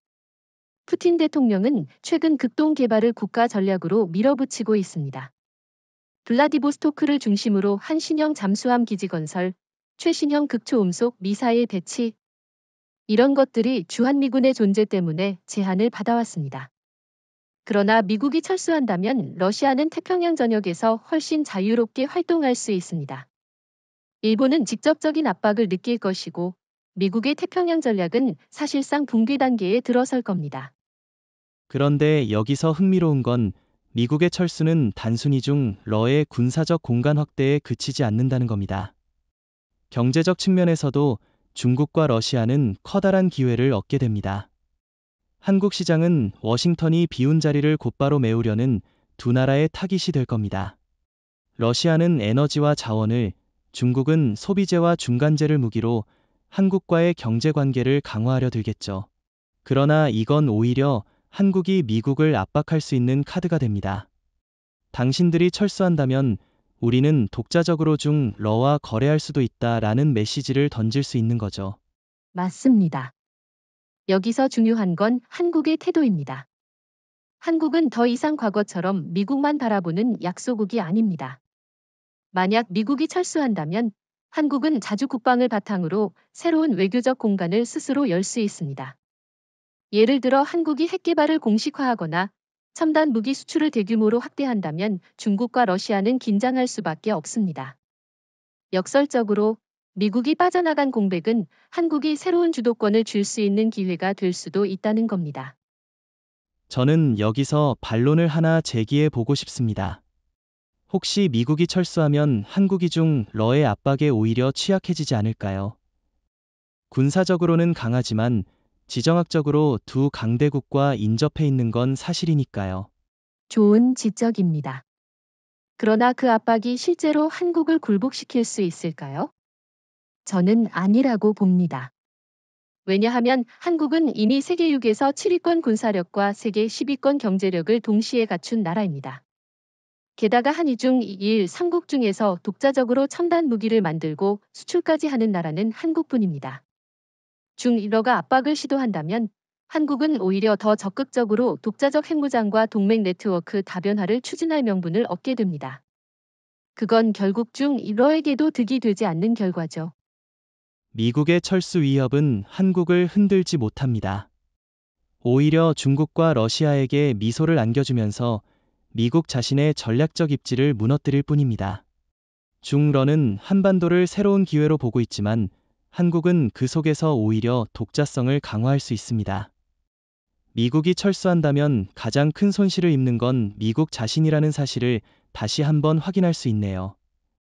Speaker 1: 푸틴 대통령은 최근 극동 개발을 국가 전략으로 밀어붙이고 있습니다. 블라디보스토크를 중심으로 한 신형 잠수함 기지 건설, 최신형 극초음속 미사일 배치, 이런 것들이 주한미군의 존재 때문에 제한을 받아왔습니다. 그러나 미국이 철수한다면 러시아는 태평양 전역에서 훨씬 자유롭게 활동할 수 있습니다. 일본은 직접적인 압박을 느낄 것이고 미국의 태평양 전략은 사실상 붕괴 단계에 들어설 겁니다.
Speaker 2: 그런데 여기서 흥미로운 건 미국의 철수는 단순히 러의 군사적 공간 확대에 그치지 않는다는 겁니다. 경제적 측면에서도 중국과 러시아는 커다란 기회를 얻게 됩니다. 한국 시장은 워싱턴이 비운 자리를 곧바로 메우려는 두 나라의 타깃이 될 겁니다. 러시아는 에너지와 자원을, 중국은 소비재와 중간재를 무기로 한국과의 경제 관계를 강화하려 들겠죠. 그러나 이건 오히려 한국이 미국을 압박할 수 있는 카드가 됩니다. 당신들이 철수한다면 우리는 독자적으로 러와 거래할 수도 있다라는 메시지를 던질 수 있는 거죠.
Speaker 1: 맞습니다. 여기서 중요한 건 한국의 태도입니다. 한국은 더 이상 과거처럼 미국만 바라보는 약소국이 아닙니다. 만약 미국이 철수한다면 한국은 자주 국방을 바탕으로 새로운 외교적 공간을 스스로 열 수 있습니다. 예를 들어 한국이 핵 개발을 공식화하거나 첨단 무기 수출을 대규모로 확대한다면 중국과 러시아는 긴장할 수밖에 없습니다. 역설적으로 미국이 빠져나간 공백은 한국이 새로운 주도권을 줄 수 있는 기회가 될 수도 있다는 겁니다.
Speaker 2: 저는 여기서 반론을 하나 제기해 보고 싶습니다. 혹시 미국이 철수하면 한국이 러의 압박에 오히려 취약해지지 않을까요? 군사적으로는 강하지만 지정학적으로 두 강대국과 인접해 있는 건 사실이니까요.
Speaker 1: 좋은 지적입니다. 그러나 그 압박이 실제로 한국을 굴복시킬 수 있을까요? 저는 아니라고 봅니다. 왜냐하면 한국은 이미 세계 6에서 7위권 군사력과 세계 10위권 경제력을 동시에 갖춘 나라입니다. 게다가 한일 3국 중에서 독자적으로 첨단 무기를 만들고 수출까지 하는 나라는 한국뿐입니다. 중일러가 압박을 시도한다면 한국은 오히려 더 적극적으로 독자적 핵무장과 동맹 네트워크 다변화를 추진할 명분을 얻게 됩니다. 그건 결국 중일러에게도 득이 되지 않는 결과죠.
Speaker 2: 미국의 철수 위협은 한국을 흔들지 못합니다. 오히려 중국과 러시아에게 미소를 안겨주면서 미국 자신의 전략적 입지를 무너뜨릴 뿐입니다. 중러는 한반도를 새로운 기회로 보고 있지만 한국은 그 속에서 오히려 독자성을 강화할 수 있습니다. 미국이 철수한다면 가장 큰 손실을 입는 건 미국 자신이라는 사실을 다시 한번 확인할 수 있네요.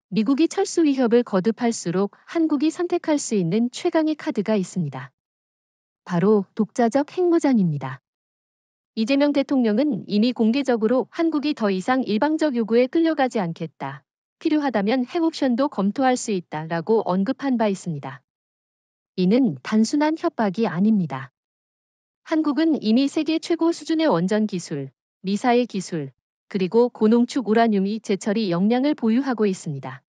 Speaker 1: 미국이 철수 위협을 거듭할수록 한국이 선택할 수 있는 최강의 카드가 있습니다. 바로 독자적 핵무장입니다. 이재명 대통령은 이미 공개적으로 한국이 더 이상 일방적 요구에 끌려가지 않겠다. 필요하다면 핵 옵션도 검토할 수 있다라고 언급한 바 있습니다. 이는 단순한 협박이 아닙니다. 한국은 이미 세계 최고 수준의 원전 기술, 미사일 기술, 그리고 고농축 우라늄이 재처리 역량을 보유하고 있습니다.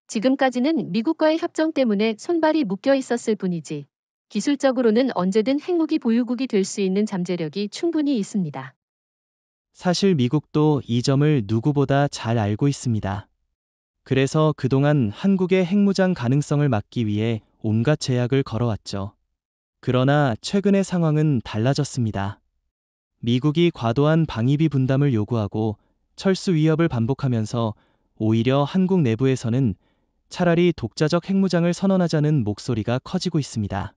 Speaker 1: 지금까지는 미국과의 협정 때문에 손발이 묶여 있었을 뿐이지 기술적으로는 언제든 핵무기 보유국이 될 수 있는 잠재력이 충분히 있습니다.
Speaker 2: 사실 미국도 이 점을 누구보다 잘 알고 있습니다. 그래서 그동안 한국의 핵무장 가능성을 막기 위해 온갖 제약을 걸어왔죠. 그러나 최근의 상황은 달라졌습니다. 미국이 과도한 방위비 분담을 요구하고 철수 위협을 반복하면서 오히려 한국 내부에서는 차라리 독자적 핵무장을 선언하자는 목소리가 커지고 있습니다.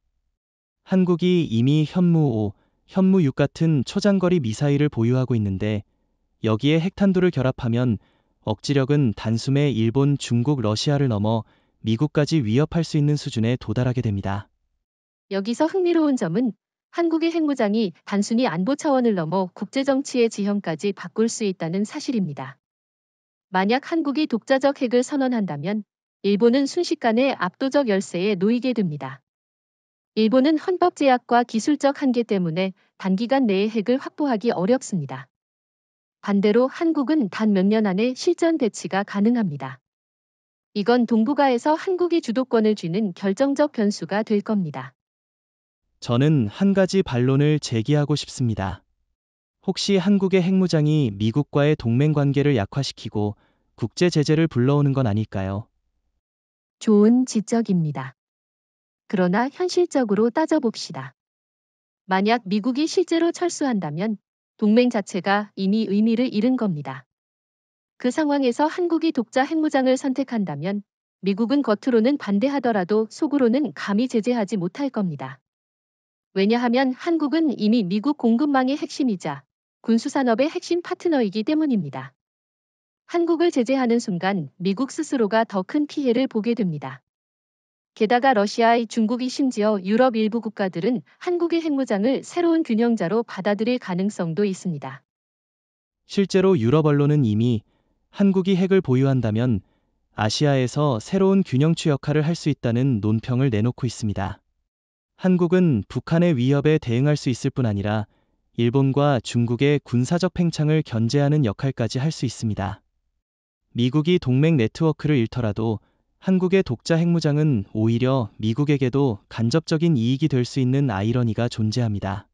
Speaker 2: 한국이 이미 현무 5, 현무 6 같은 초장거리 미사일을 보유하고 있는데 여기에 핵탄두를 결합하면 억지력은 단숨에 일본, 중국, 러시아를 넘어 미국까지 위협할 수 있는 수준에 도달하게 됩니다.
Speaker 1: 여기서 흥미로운 점은 한국의 핵무장이 단순히 안보 차원을 넘어 국제정치의 지형까지 바꿀 수 있다는 사실입니다. 만약 한국이 독자적 핵을 선언한다면 일본은 순식간에 압도적 열세에 놓이게 됩니다. 일본은 헌법 제약과 기술적 한계 때문에 단기간 내에 핵을 확보하기 어렵습니다. 반대로 한국은 단 몇 년 안에 실전 배치가 가능합니다. 이건 동북아에서 한국이 주도권을 쥐는 결정적 변수가 될 겁니다.
Speaker 2: 저는 한 가지 반론을 제기하고 싶습니다. 혹시 한국의 핵무장이 미국과의 동맹 관계를 약화시키고 국제 제재를 불러오는 건 아닐까요?
Speaker 1: 좋은 지적입니다. 그러나 현실적으로 따져봅시다. 만약 미국이 실제로 철수한다면 동맹 자체가 이미 의미를 잃은 겁니다. 그 상황에서 한국이 독자 핵무장을 선택한다면 미국은 겉으로는 반대하더라도 속으로는 감히 제재하지 못할 겁니다. 왜냐하면 한국은 이미 미국 공급망의 핵심이자 군수산업의 핵심 파트너이기 때문입니다. 한국을 제재하는 순간 미국 스스로가 더 큰 피해를 보게 됩니다. 게다가 러시아의 중국이 심지어 유럽 일부 국가들은 한국의 핵무장을 새로운 균형자로 받아들일 가능성도 있습니다.
Speaker 2: 실제로 유럽 언론은 이미 한국이 핵을 보유한다면 아시아에서 새로운 균형추 역할을 할 수 있다는 논평을 내놓고 있습니다. 한국은 북한의 위협에 대응할 수 있을 뿐 아니라 일본과 중국의 군사적 팽창을 견제하는 역할까지 할 수 있습니다. 미국이 동맹 네트워크를 잃더라도 한국의 독자 핵무장은 오히려 미국에게도 간접적인 이익이 될 수 있는 아이러니가 존재합니다.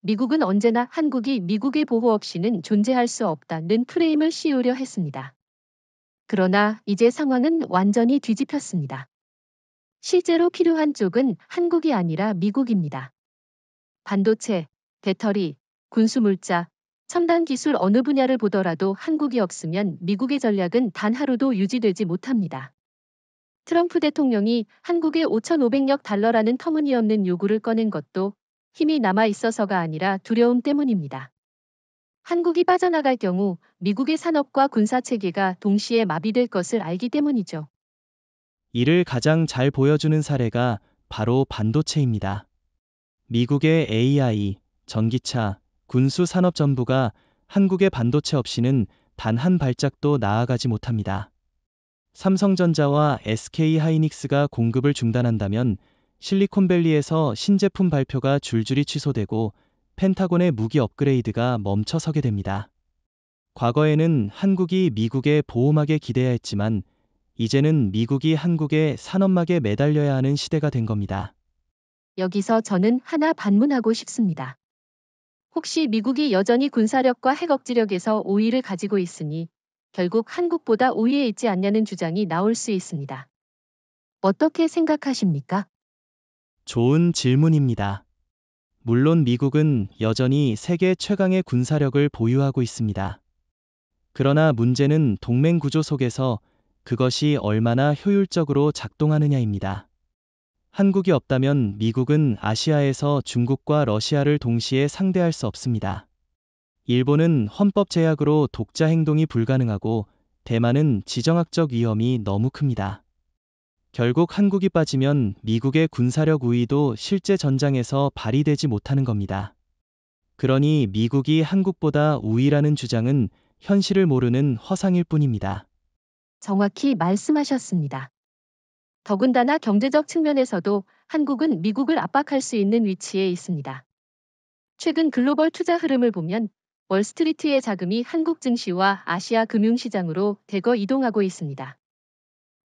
Speaker 1: 미국은 언제나 한국이 미국의 보호 없이는 존재할 수 없다는 프레임을 씌우려 했습니다. 그러나 이제 상황은 완전히 뒤집혔습니다. 실제로 필요한 쪽은 한국이 아니라 미국입니다. 반도체, 배터리, 군수물자, 첨단 기술 어느 분야를 보더라도 한국이 없으면 미국의 전략은 단 하루도 유지되지 못합니다. 트럼프 대통령이 한국에 5,500억 달러라는 터무니없는 요구를 꺼낸 것도 힘이 남아 있어서가 아니라 두려움 때문입니다. 한국이 빠져나갈 경우 미국의 산업과 군사 체계가 동시에 마비될 것을 알기 때문이죠.
Speaker 2: 이를 가장 잘 보여주는 사례가 바로 반도체입니다. 미국의 AI, 전기차, 군수 산업 전부가 한국의 반도체 없이는 단 한 발짝도 나아가지 못합니다. 삼성전자와 SK 하이닉스가 공급을 중단한다면 실리콘밸리에서 신제품 발표가 줄줄이 취소되고 펜타곤의 무기 업그레이드가 멈춰서게 됩니다. 과거에는 한국이 미국의 보호막에 기대야 했지만 이제는 미국이 한국의 산업막에 매달려야 하는 시대가 된 겁니다.
Speaker 1: 여기서 저는 하나 반문하고 싶습니다. 혹시 미국이 여전히 군사력과 핵 억지력에서 우위를 가지고 있으니 결국 한국보다 우위에 있지 않냐는 주장이 나올 수 있습니다. 어떻게 생각하십니까?
Speaker 2: 좋은 질문입니다. 물론 미국은 여전히 세계 최강의 군사력을 보유하고 있습니다. 그러나 문제는 동맹 구조 속에서 그것이 얼마나 효율적으로 작동하느냐입니다. 한국이 없다면 미국은 아시아에서 중국과 러시아를 동시에 상대할 수 없습니다. 일본은 헌법 제약으로 독자 행동이 불가능하고 대만은 지정학적 위험이 너무 큽니다. 결국 한국이 빠지면 미국의 군사력 우위도 실제 전장에서 발휘되지 못하는 겁니다. 그러니 미국이 한국보다 우위라는 주장은 현실을 모르는 허상일 뿐입니다.
Speaker 1: 정확히 말씀하셨습니다. 더군다나 경제적 측면에서도 한국은 미국을 압박할 수 있는 위치에 있습니다. 최근 글로벌 투자 흐름을 보면 월스트리트의 자금이 한국 증시와 아시아 금융시장으로 대거 이동하고 있습니다.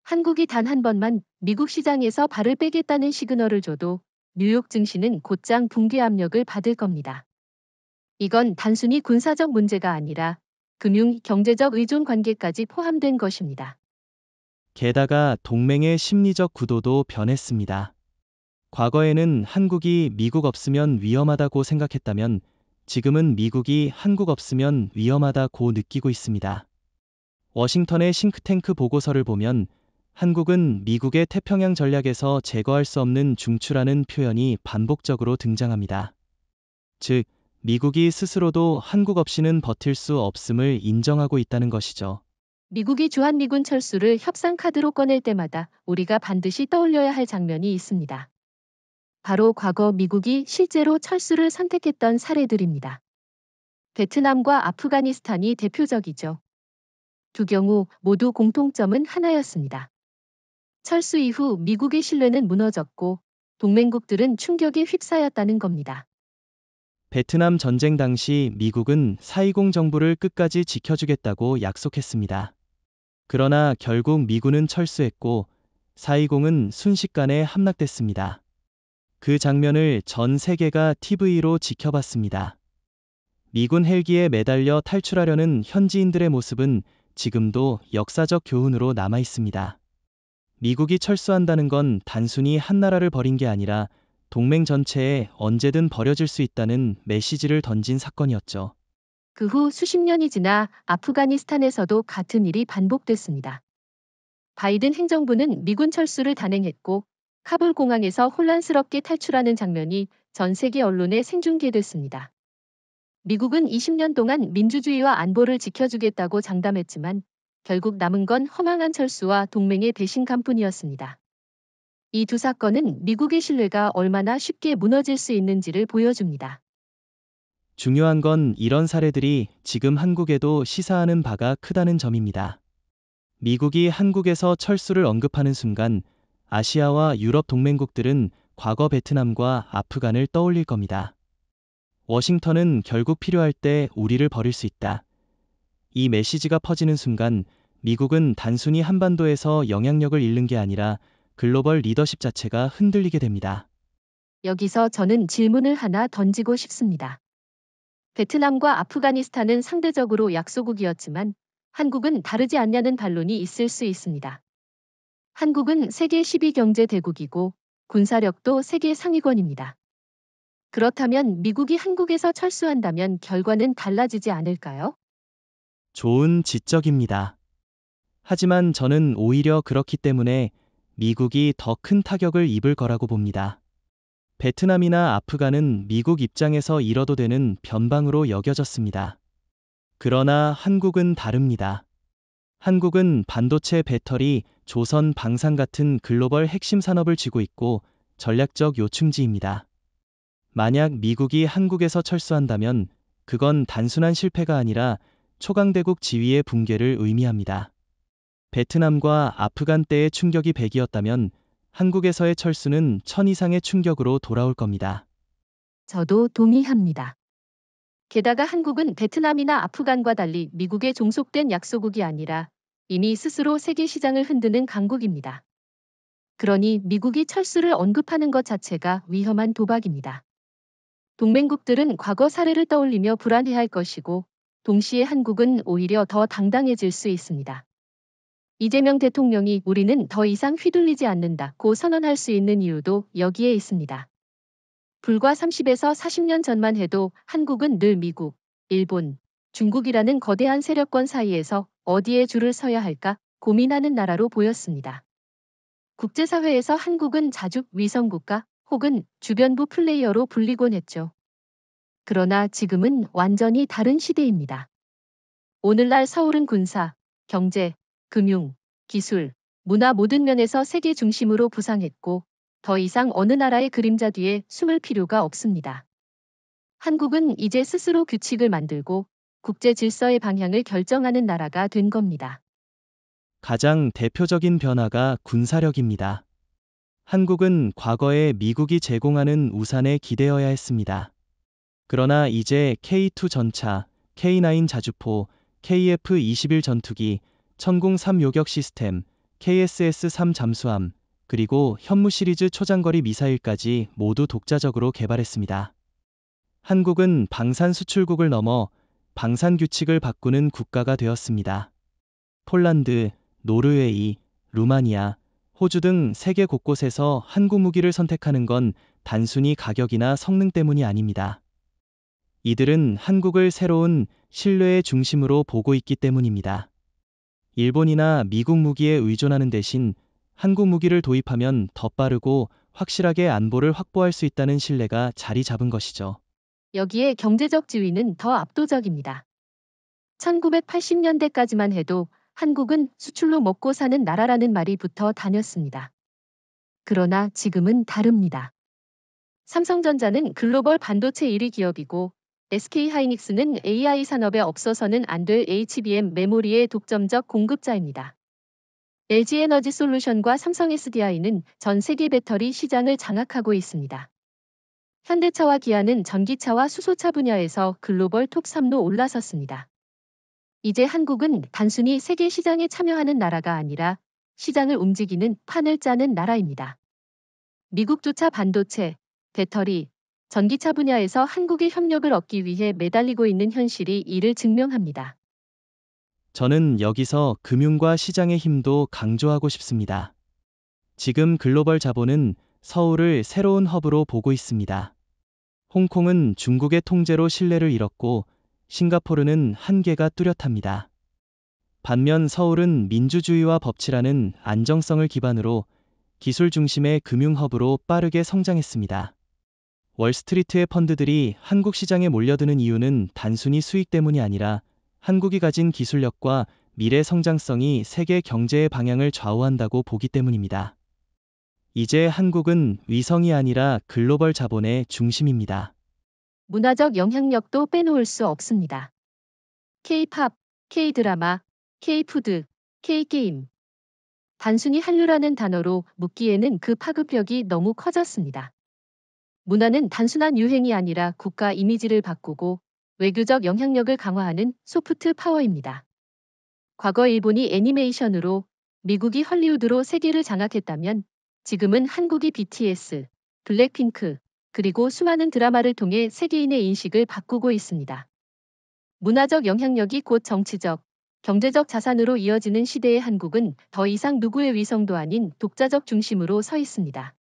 Speaker 1: 한국이 단 한 번만 미국 시장에서 발을 빼겠다는 시그널을 줘도 뉴욕 증시는 곧장 붕괴 압력을 받을 겁니다. 이건 단순히 군사적 문제가 아니라 금융, 경제적 의존 관계까지 포함된 것입니다.
Speaker 2: 게다가 동맹의 심리적 구도도 변했습니다. 과거에는 한국이 미국 없으면 위험하다고 생각했다면 지금은 미국이 한국 없으면 위험하다고 느끼고 있습니다. 워싱턴의 싱크탱크 보고서를 보면 한국은 미국의 태평양 전략에서 제거할 수 없는 중추라는 표현이 반복적으로 등장합니다. 즉, 미국이 스스로도 한국 없이는 버틸 수 없음을 인정하고 있다는 것이죠.
Speaker 1: 미국이 주한미군 철수를 협상 카드로 꺼낼 때마다 우리가 반드시 떠올려야 할 장면이 있습니다. 바로 과거 미국이 실제로 철수를 선택했던 사례들입니다. 베트남과 아프가니스탄이 대표적이죠. 두 경우 모두 공통점은 하나였습니다. 철수 이후 미국의 신뢰는 무너졌고 동맹국들은 충격에 휩싸였다는 겁니다.
Speaker 2: 베트남 전쟁 당시 미국은 4.20 정부를 끝까지 지켜주겠다고 약속했습니다. 그러나 결국 미군은 철수했고 4.20은 순식간에 함락됐습니다. 그 장면을 전 세계가 TV로 지켜봤습니다. 미군 헬기에 매달려 탈출하려는 현지인들의 모습은 지금도 역사적 교훈으로 남아 있습니다. 미국이 철수한다는 건 단순히 한 나라를 버린 게 아니라 동맹 전체에 언제든 버려질 수 있다는 메시지를 던진 사건이었죠.
Speaker 1: 그 후 수십 년이 지나 아프가니스탄에서도 같은 일이 반복됐습니다. 바이든 행정부는 미군 철수를 단행했고 카불 공항에서 혼란스럽게 탈출하는 장면이 전 세계 언론에 생중계됐습니다. 미국은 20년 동안 민주주의와 안보를 지켜주겠다고 장담했지만 결국 남은 건 허망한 철수와 동맹의 배신감뿐이었습니다. 이 두 사건은 미국의 신뢰가 얼마나 쉽게 무너질 수 있는지를 보여줍니다.
Speaker 2: 중요한 건 이런 사례들이 지금 한국에도 시사하는 바가 크다는 점입니다. 미국이 한국에서 철수를 언급하는 순간 아시아와 유럽 동맹국들은 과거 베트남과 아프간을 떠올릴 겁니다. 워싱턴은 결국 필요할 때 우리를 버릴 수 있다. 이 메시지가 퍼지는 순간 미국은 단순히 한반도에서 영향력을 잃는 게 아니라 글로벌 리더십 자체가 흔들리게 됩니다.
Speaker 1: 여기서 저는 질문을 하나 던지고 싶습니다. 베트남과 아프가니스탄은 상대적으로 약소국이었지만 한국은 다르지 않냐는 반론이 있을 수 있습니다. 한국은 세계 10위 경제 대국이고 군사력도 세계 상위권입니다. 그렇다면 미국이 한국에서 철수한다면 결과는 달라지지 않을까요?
Speaker 2: 좋은 지적입니다. 하지만 저는 오히려 그렇기 때문에 미국이 더 큰 타격을 입을 거라고 봅니다. 베트남이나 아프간은 미국 입장에서 잃어도 되는 변방으로 여겨졌습니다. 그러나 한국은 다릅니다. 한국은 반도체, 배터리, 조선, 방산 같은 글로벌 핵심 산업을 쥐고 있고 전략적 요충지입니다. 만약 미국이 한국에서 철수한다면 그건 단순한 실패가 아니라 초강대국 지위의 붕괴를 의미합니다. 베트남과 아프간 때의 충격이 100이었다면 한국에서의 철수는 1000 이상의 충격으로 돌아올 겁니다.
Speaker 1: 저도 동의합니다. 게다가 한국은 베트남이나 아프간과 달리 미국에 종속된 약소국이 아니라 이미 스스로 세계 시장을 흔드는 강국입니다. 그러니 미국이 철수를 언급하는 것 자체가 위험한 도박입니다. 동맹국들은 과거 사례를 떠올리며 불안해할 것이고 동시에 한국은 오히려 더 당당해질 수 있습니다. 이재명 대통령이 우리는 더 이상 휘둘리지 않는다고 선언할 수 있는 이유도 여기에 있습니다. 불과 30에서 40년 전만 해도 한국은 늘 미국, 일본, 중국이라는 거대한 세력권 사이에서 어디에 줄을 서야 할까 고민하는 나라로 보였습니다. 국제사회에서 한국은 자주 위성국가 혹은 주변부 플레이어로 불리곤 했죠. 그러나 지금은 완전히 다른 시대입니다. 오늘날 서울은 군사, 경제, 금융, 기술, 문화 모든 면에서 세계 중심으로 부상했고 더 이상 어느 나라의 그림자 뒤에 숨을 필요가 없습니다. 한국은 이제 스스로 규칙을 만들고 국제 질서의 방향을 결정하는 나라가 된 겁니다.
Speaker 2: 가장 대표적인 변화가 군사력입니다. 한국은 과거에 미국이 제공하는 우산에 기대어야 했습니다. 그러나 이제 K2 전차, K9 자주포, KF-21 전투기, 천공3 요격 시스템, KSS-3 잠수함, 그리고 현무 시리즈 초장거리 미사일까지 모두 독자적으로 개발했습니다. 한국은 방산 수출국을 넘어 방산 규칙을 바꾸는 국가가 되었습니다. 폴란드, 노르웨이, 루마니아, 호주 등 세계 곳곳에서 한국 무기를 선택하는 건 단순히 가격이나 성능 때문이 아닙니다. 이들은 한국을 새로운 신뢰의 중심으로 보고 있기 때문입니다. 일본이나 미국 무기에 의존하는 대신 한국 무기를 도입하면 더 빠르고 확실하게 안보를 확보할 수 있다는 신뢰가 자리 잡은 것이죠.
Speaker 1: 여기에 경제적 지위는 더 압도적입니다. 1980년대까지만 해도 한국은 수출로 먹고 사는 나라라는 말이 붙어 다녔습니다. 그러나 지금은 다릅니다. 삼성전자는 글로벌 반도체 1위 기업이고 SK하이닉스는 AI 산업에 없어서는 안 될 HBM 메모리의 독점적 공급자입니다. LG에너지솔루션과 삼성 SDI는 전 세계 배터리 시장을 장악하고 있습니다. 현대차와 기아는 전기차와 수소차 분야에서 글로벌 톱 3로 올라섰습니다. 이제 한국은 단순히 세계 시장에 참여하는 나라가 아니라 시장을 움직이는 판을 짜는 나라입니다. 미국조차 반도체, 배터리, 전기차 분야에서 한국의 협력을 얻기 위해 매달리고 있는 현실이 이를 증명합니다.
Speaker 2: 저는 여기서 금융과 시장의 힘도 강조하고 싶습니다. 지금 글로벌 자본은 서울을 새로운 허브로 보고 있습니다. 홍콩은 중국의 통제로 신뢰를 잃었고 싱가포르는 한계가 뚜렷합니다. 반면 서울은 민주주의와 법치라는 안정성을 기반으로 기술 중심의 금융 허브로 빠르게 성장했습니다. 월스트리트의 펀드들이 한국 시장에 몰려드는 이유는 단순히 수익 때문이 아니라 한국이 가진 기술력과 미래 성장성이 세계 경제의 방향을 좌우한다고 보기 때문입니다. 이제 한국은 위성이 아니라 글로벌 자본의 중심입니다.
Speaker 1: 문화적 영향력도 빼놓을 수 없습니다. K-팝, K-드라마, K-푸드, K-게임. 단순히 한류라는 단어로 묶기에는 그 파급력이 너무 커졌습니다. 문화는 단순한 유행이 아니라 국가 이미지를 바꾸고 외교적 영향력을 강화하는 소프트 파워입니다. 과거 일본이 애니메이션으로, 미국이 헐리우드로 세계를 장악했다면 지금은 한국이 BTS, 블랙핑크, 그리고 수많은 드라마를 통해 세계인의 인식을 바꾸고 있습니다. 문화적 영향력이 곧 정치적, 경제적 자산으로 이어지는 시대의 한국은 더 이상 누구의 위성도 아닌 독자적 중심으로 서 있습니다.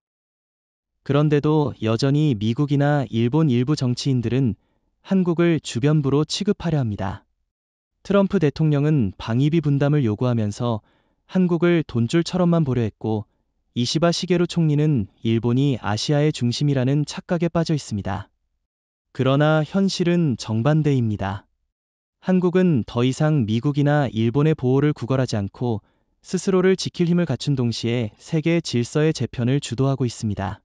Speaker 2: 그런데도 여전히 미국이나 일본 일부 정치인들은 한국을 주변부로 취급하려 합니다. 트럼프 대통령은 방위비 분담을 요구하면서 한국을 돈줄처럼만 보려 했고, 이시바 시게루 총리는 일본이 아시아의 중심이라는 착각에 빠져 있습니다. 그러나 현실은 정반대입니다. 한국은 더 이상 미국이나 일본의 보호를 구걸하지 않고 스스로를 지킬 힘을 갖춘 동시에 세계 질서의 재편을 주도하고 있습니다.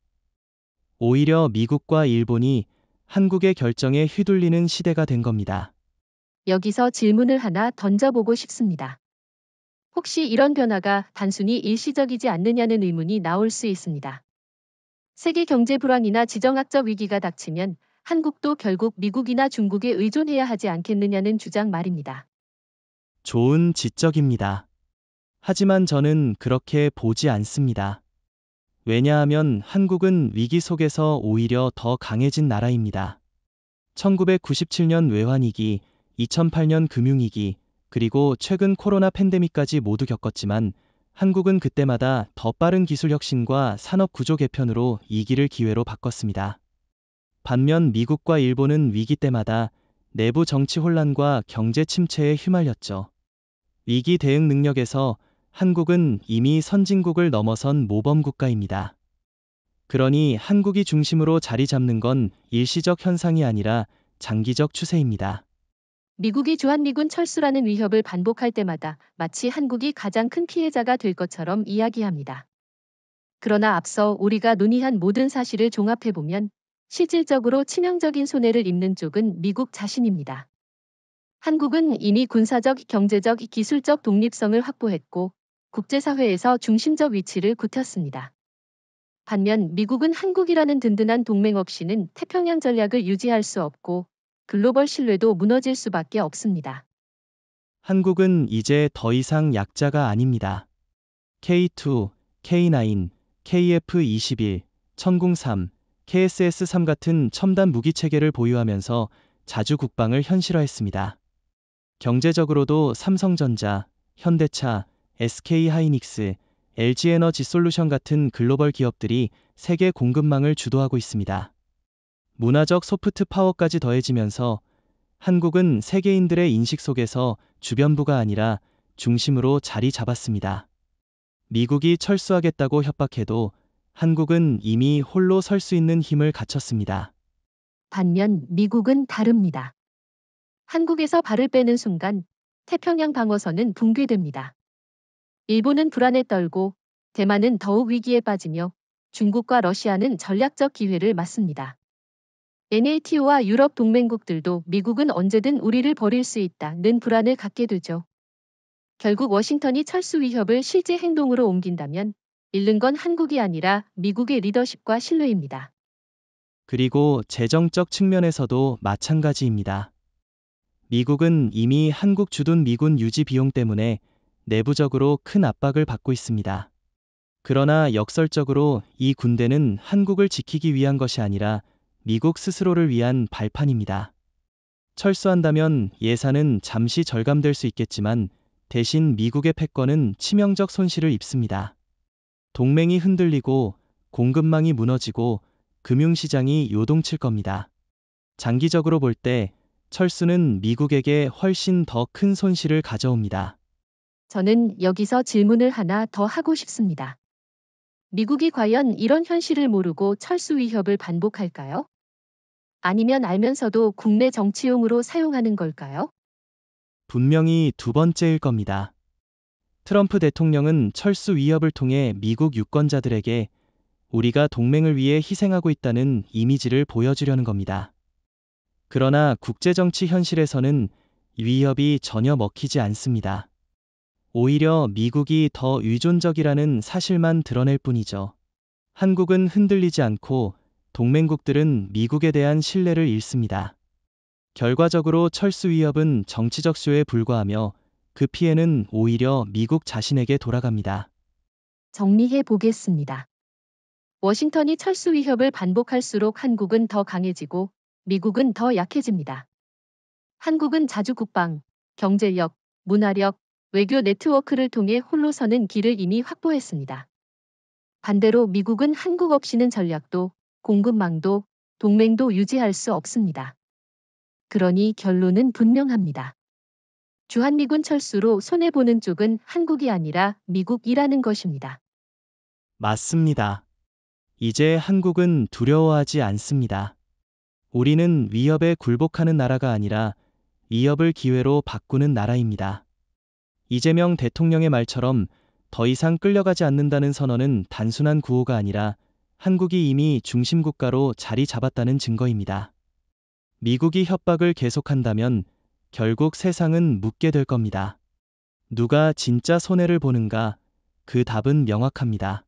Speaker 2: 오히려 미국과 일본이 한국의 결정에 휘둘리는 시대가 된 겁니다.
Speaker 1: 여기서 질문을 하나 던져보고 싶습니다. 혹시 이런 변화가 단순히 일시적이지 않느냐는 의문이 나올 수 있습니다. 세계 경제 불황이나 지정학적 위기가 닥치면 한국도 결국 미국이나 중국에 의존해야 하지 않겠느냐는 주장 말입니다.
Speaker 2: 좋은 지적입니다. 하지만 저는 그렇게 보지 않습니다. 왜냐하면 한국은 위기 속에서 오히려 더 강해진 나라입니다. 1997년 외환위기, 2008년 금융위기, 그리고 최근 코로나 팬데믹까지 모두 겪었지만 한국은 그때마다 더 빠른 기술 혁신과 산업 구조 개편으로 위기를 기회로 바꿨습니다. 반면 미국과 일본은 위기 때마다 내부 정치 혼란과 경제 침체에 휘말렸죠. 위기 대응 능력에서 한국은 이미 선진국을 넘어선 모범국가입니다. 그러니 한국이 중심으로 자리 잡는 건 일시적 현상이 아니라 장기적 추세입니다.
Speaker 1: 미국이 주한미군 철수라는 위협을 반복할 때마다 마치 한국이 가장 큰 피해자가 될 것처럼 이야기합니다. 그러나 앞서 우리가 논의한 모든 사실을 종합해보면 실질적으로 치명적인 손해를 입는 쪽은 미국 자신입니다. 한국은 이미 군사적, 경제적, 기술적 독립성을 확보했고 국제사회에서 중심적 위치를 굳혔습니다. 반면 미국은 한국이라는 든든한 동맹 없이는 태평양 전략을 유지할 수 없고 글로벌 신뢰도 무너질 수밖에 없습니다.
Speaker 2: 한국은 이제 더 이상 약자가 아닙니다. K2, K9, KF-21, 천궁3, KSS-3 같은 첨단 무기 체계를 보유하면서 자주 국방을 현실화했습니다. 경제적으로도 삼성전자, 현대차, SK하이닉스, LG에너지솔루션 같은 글로벌 기업들이 세계 공급망을 주도하고 있습니다. 문화적 소프트 파워까지 더해지면서 한국은 세계인들의 인식 속에서 주변부가 아니라 중심으로 자리 잡았습니다. 미국이 철수하겠다고 협박해도 한국은 이미 홀로 설 수 있는 힘을 갖췄습니다.
Speaker 1: 반면 미국은 다릅니다. 한국에서 발을 빼는 순간 태평양 방어선은 붕괴됩니다. 일본은 불안에 떨고 대만은 더욱 위기에 빠지며 중국과 러시아는 전략적 기회를 맞습니다. NATO와 유럽 동맹국들도 미국은 언제든 우리를 버릴 수 있다는 불안을 갖게 되죠. 결국 워싱턴이 철수 위협을 실제 행동으로 옮긴다면 잃는 건 한국이 아니라 미국의 리더십과 신뢰입니다.
Speaker 2: 그리고 재정적 측면에서도 마찬가지입니다. 미국은 이미 한국 주둔 미군 유지 비용 때문에 내부적으로 큰 압박을 받고 있습니다. 그러나 역설적으로 이 군대는 한국을 지키기 위한 것이 아니라 미국 스스로를 위한 발판입니다. 철수한다면 예산은 잠시 절감될 수 있겠지만 대신 미국의 패권은 치명적 손실을 입습니다. 동맹이 흔들리고 공급망이 무너지고 금융시장이 요동칠 겁니다. 장기적으로 볼 때 철수는 미국에게 훨씬 더 큰 손실을 가져옵니다.
Speaker 1: 저는 여기서 질문을 하나 더 하고 싶습니다. 미국이 과연 이런 현실을 모르고 철수 위협을 반복할까요? 아니면 알면서도 국내 정치용으로 사용하는 걸까요?
Speaker 2: 분명히 두 번째일 겁니다. 트럼프 대통령은 철수 위협을 통해 미국 유권자들에게 우리가 동맹을 위해 희생하고 있다는 이미지를 보여주려는 겁니다. 그러나 국제정치 현실에서는 위협이 전혀 먹히지 않습니다. 오히려 미국이 더 의존적이라는 사실만 드러낼 뿐이죠. 한국은 흔들리지 않고 동맹국들은 미국에 대한 신뢰를 잃습니다. 결과적으로 철수 위협은 정치적 쇼에 불과하며 그 피해는 오히려 미국 자신에게 돌아갑니다.
Speaker 1: 정리해 보겠습니다. 워싱턴이 철수 위협을 반복할수록 한국은 더 강해지고 미국은 더 약해집니다. 한국은 자주 국방, 경제력, 문화력, 외교 네트워크를 통해 홀로 서는 길을 이미 확보했습니다. 반대로 미국은 한국 없이는 전략도, 공급망도, 동맹도 유지할 수 없습니다. 그러니 결론은 분명합니다. 주한미군 철수로 손해보는 쪽은 한국이 아니라 미국이라는 것입니다.
Speaker 2: 맞습니다. 이제 한국은 두려워하지 않습니다. 우리는 위협에 굴복하는 나라가 아니라 위협을 기회로 바꾸는 나라입니다. 이재명 대통령의 말처럼 더 이상 끌려가지 않는다는 선언은 단순한 구호가 아니라 한국이 이미 중심국가로 자리 잡았다는 증거입니다. 미국이 협박을 계속한다면 결국 세상은 묻게 될 겁니다. 누가 진짜 손해를 보는가? 그 답은 명확합니다.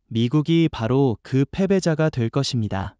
Speaker 2: 미국이 바로 그 패배자가 될 것입니다.